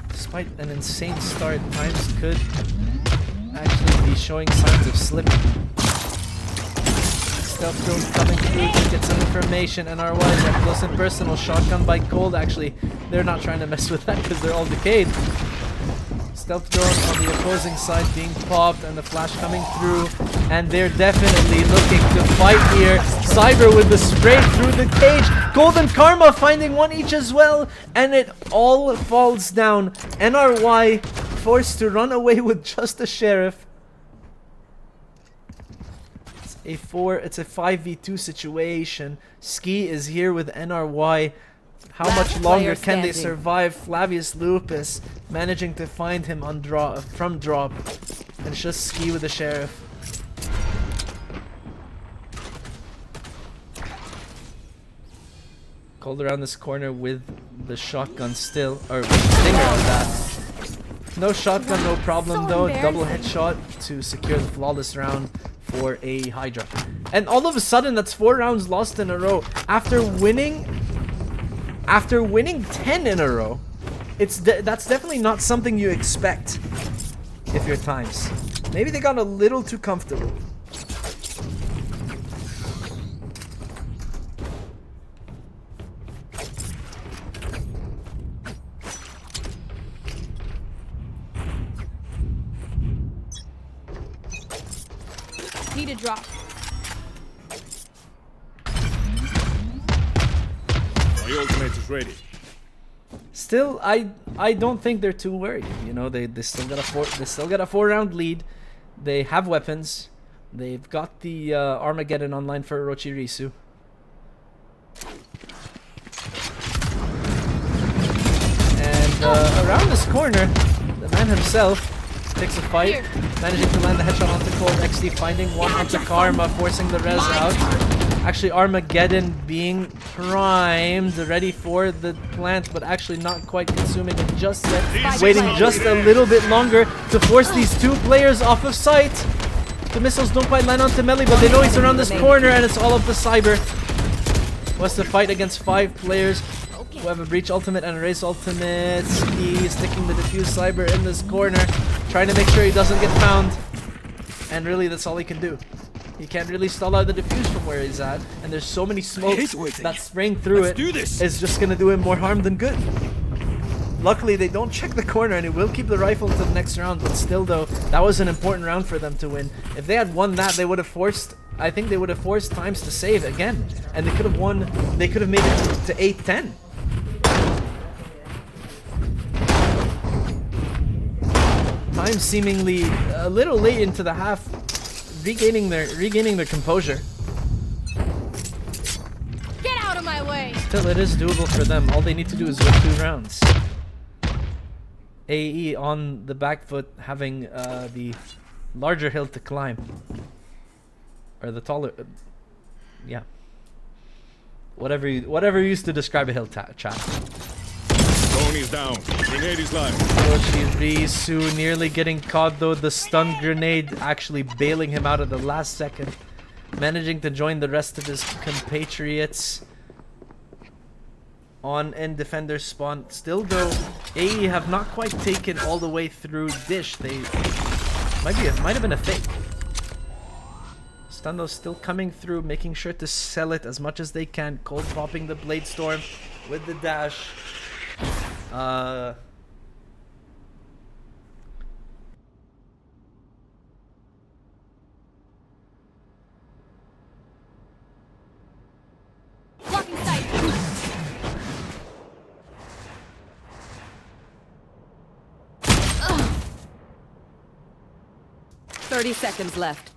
Despite an insane start, Timez could actually be showing signs of slipping. Stealth drone coming through to get some information, and NRY is up close and personal. Shotgun by Cold. Actually, they're not trying to mess with that because they're all decayed. Stealth drone on the opposing side being popped, and the flash coming through, and they're definitely looking to fight here. Cyber with the spray through the cage. Cold and Karma finding one each as well, and it all falls down. NRY forced to run away with just the Sheriff. It's a 5v2 situation. Ski is here with NRY. How much longer can they survive? Flavius Lupus managing to find him on from drop. And it's just Ski with the Sheriff. Cold around this corner with the shotgun still, or stinger on that. No shotgun, no problem though. Double headshot to secure the flawless round for a Hydra. And all of a sudden, that's 4 rounds lost in a row. After winning 10 in a row, that's definitely not something you expect if you're Timez. Maybe they got a little too comfortable. Need a drop. My ultimate is ready. Still, I don't think they're too worried. You know, they still got a 4-round lead. They have weapons. They've got the Armageddon online for Orochi-Risu. And around this corner, the man himself takes a fight, managing to land the headshot onto Cold. XD finding one onto Karma, forcing the res out. Actually, Armageddon being primed, ready for the plant, but actually not quite consuming it just yet. Waiting just a little bit longer to force these 2 players off of sight. The missiles don't quite land onto Melly, but they know he's around this corner, and it's all up to Cyber. Wants to fight against 5 players who have a Breach ultimate and a Race ultimate. Ski sticking the defuse. Cyber in this corner, trying to make sure he doesn't get found. And really, that's all he can do. He can't really stall out the defuse from where he's at, and there's so many smokes that spraying through it is just gonna do him more harm than good. Luckily, they don't check the corner, and it will keep the rifle until the next round, but still though, that was an important round for them to win. If they had won that, they would have forced, I think they would have forced Timez to save again, and they could have won, they could have made it to 8-10. Timez seemingly a little late into the half, regaining their composure. Get out of my way! Still, it is doable for them. All they need to do is win 2 rounds. AE on the back foot, having the larger hill to climb, or the taller, yeah. Whatever you used to describe a hill chat. Drone is down. Grenade is live. Risu nearly getting caught though. The stun grenade actually bailing him out at the last second. Managing to join the rest of his compatriots on end defender spawn. Still though, AE have not quite taken all the way through Dish. They might have been a fake. Stundo's still coming through, making sure to sell it as much as they can. Cold popping the Blade Storm with the dash. Blocking sight. 30 seconds left.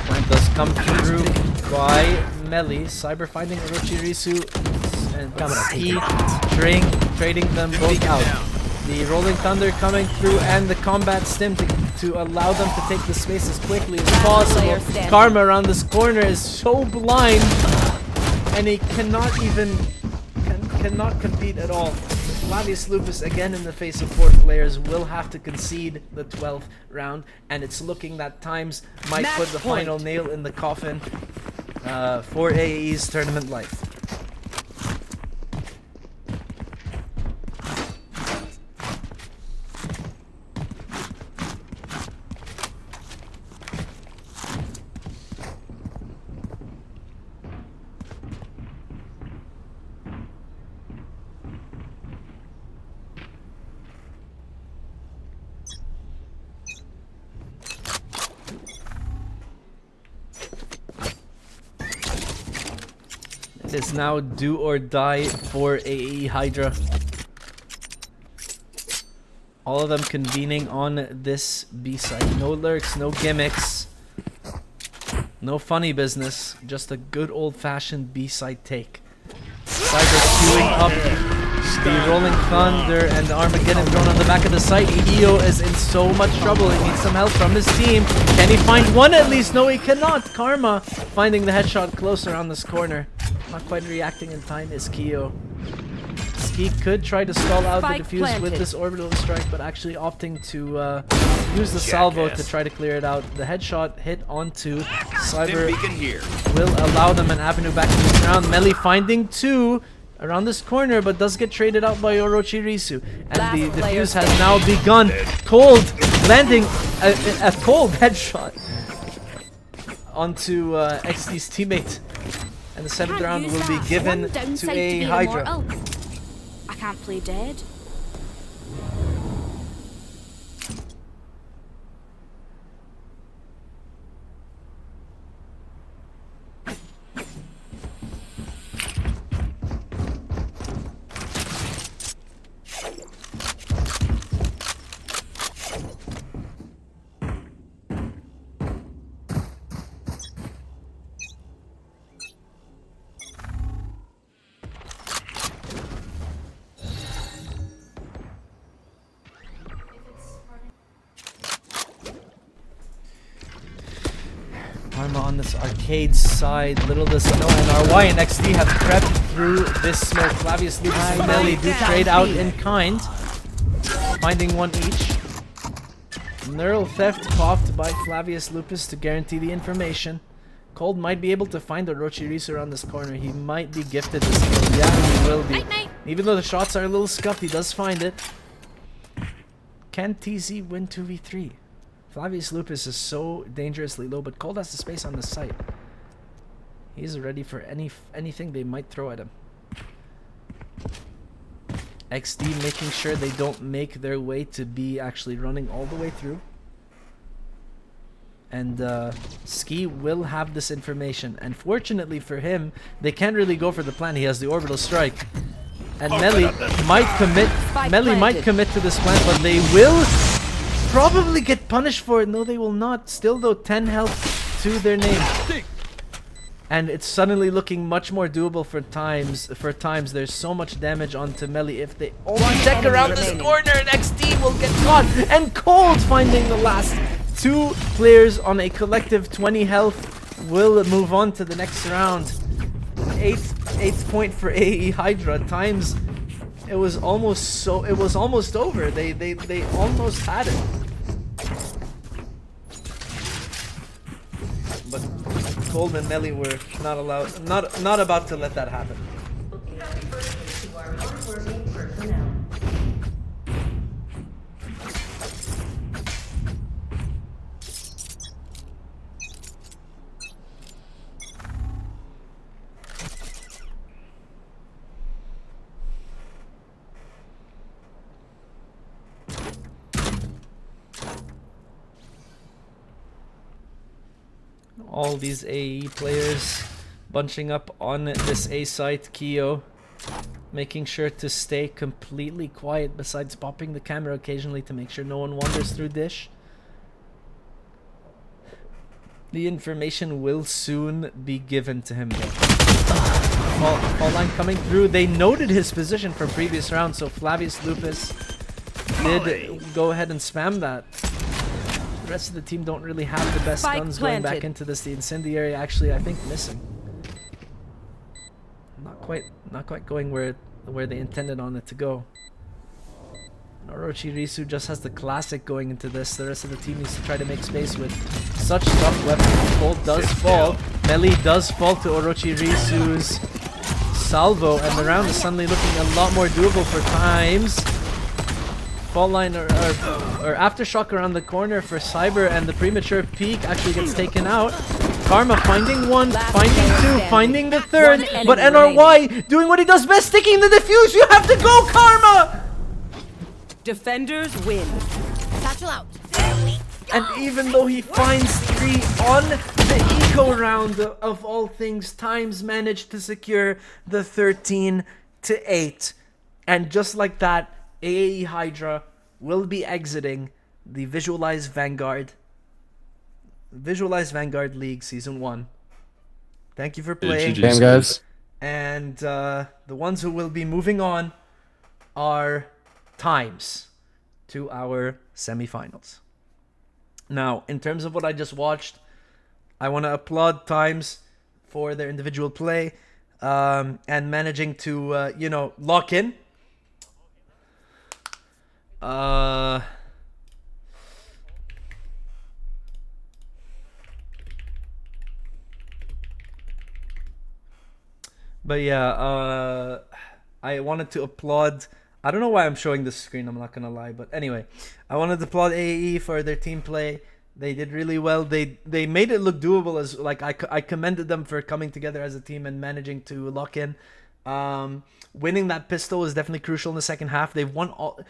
Point does come through by Meli. Cyber finding Orochirisu and Ski trading them both out. The Rolling Thunder coming through and the Combat Stim to allow them to take the space as quickly as possible. Karma around this corner is so blind and he cannot compete at all. Flavius Lupus again in the face of 4 players will have to concede the 12th round, and it's looking that Timez might put the final nail in the coffin for AAE's tournament life. It is now do or die for AE Hydra. All of them convening on this B side. No lurks, no gimmicks, no funny business. Just a good old-fashioned B side take. Cyber queuing up the Rolling Thunder and the Armageddon drone on the back of the site. EO is in so much trouble. He needs some help from his team. Can he find one at least? No, he cannot. Karma finding the headshot closer on this corner. Not quite reacting in time is Keo. Ski could try to stall out the defuse with this orbital strike, but actually opting to use the salvo to try to clear it out. The headshot hit onto Cyber will allow them an avenue back to this round. Meli finding 2 around this corner, but does get traded out by Orochirisu. And the defuse has now begun. Cold landing a cold headshot onto XD's teammate. And the 7th round will be given to a Hydra. I can't play dead. Karma on this arcade side, little does he know, and RY and XD have crept through this smoke. Flavius Lupus and Meli do trade out in kind, finding 1 each. Neural theft popped by Flavius Lupus to guarantee the information. Cold might be able to find Orochirisu around this corner. He might be gifted this kill. Yeah, he will be. Even though the shots are a little scuffed, he does find it. Can TZ win 2v3? Flavius Lupus is so dangerously low, but Cold has the space on the site. He's ready for anything they might throw at him. XD making sure they don't make their way to be actually running all the way through. And Ski will have this information. And fortunately for him, they can't really go for the plan. He has the orbital strike. And Meli might commit to this plan, but they will probably get punished for it. No, they will not. Still though, 10 health to their name. and it's suddenly looking much more doable for Times. There's so much damage onto Melly. If they only check around this corner, next team will get caught. And Cold finding the last 2 players on a collective 20 health will move on to the next round. 8th point for AE Hydra. Times, it was almost over. They almost had it. But Cold and Melly were not about to let that happen. All these AE players bunching up on this A site, Keo, making sure to stay completely quiet besides popping the camera occasionally to make sure no one wanders through Dish. The information will soon be given to him though. Fall line coming through. They noted his position from previous rounds, so Flavius Lupus did go ahead and spam that. The rest of the team don't really have the best guns going back into this. The incendiary actually, I think, missing. Not quite going where they intended on it to go. Orochi Risu just has the classic going into this. The rest of the team needs to try to make space with such tough weapons. Gold does fall. Melly does fall to Orochi Risu's salvo, and the round is suddenly looking a lot more doable for Times. Fall line or aftershock around the corner for Cyber, and the premature peek actually gets taken out. Karma finding one, finding two, finding the third, but NRY doing what he does best, sticking the defuse. You have to go, Karma! Defenders win. Satchel out. And even though he finds 3 on the eco round of all things, Times managed to secure the 13-8. And just like that, AE Hydra will be exiting the Visualize Vanguard League Season 1. Thank you for playing. Damn, guys. And the ones who will be moving on are Times to our semifinals. Now, in terms of what I just watched, I want to applaud Times for their individual play and managing to, lock in. But yeah, I wanted to applaud. I don't know why I'm showing this screen, I'm not gonna lie, but anyway, I wanted to applaud AAE for their team play. They did really well. They made it look doable, as like I commended them for coming together as a team and managing to lock in. Winning that pistol is definitely crucial in the second half. They've won all,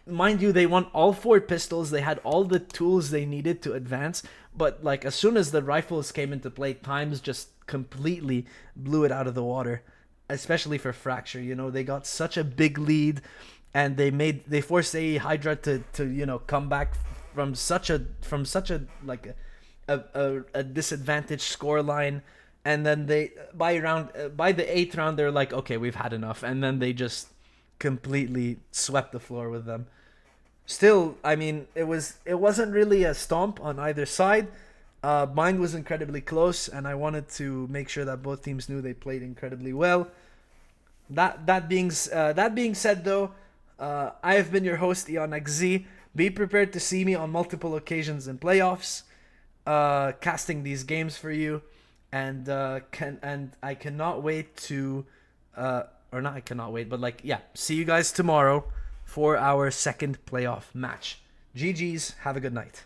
mind you, they won all 4 pistols. They had all the tools they needed to advance, but like as soon as the rifles came into play, Times just completely blew it out of the water. Especially for Fracture, they got such a big lead, and they forced AE Hydra to come back from such a like a disadvantaged score line, and then they by the 8th round they're like, okay, we've had enough, and then they just completely swept the floor with them. Still, I mean, it wasn't really a stomp on either side. Mine was incredibly close, and I wanted to make sure that both teams knew they played incredibly well. That being said, though, I have been your host, EonXZ. Be prepared to see me on multiple occasions in playoffs, casting these games for you, and I cannot wait to, see you guys tomorrow for our second playoff match. GG's, have a good night.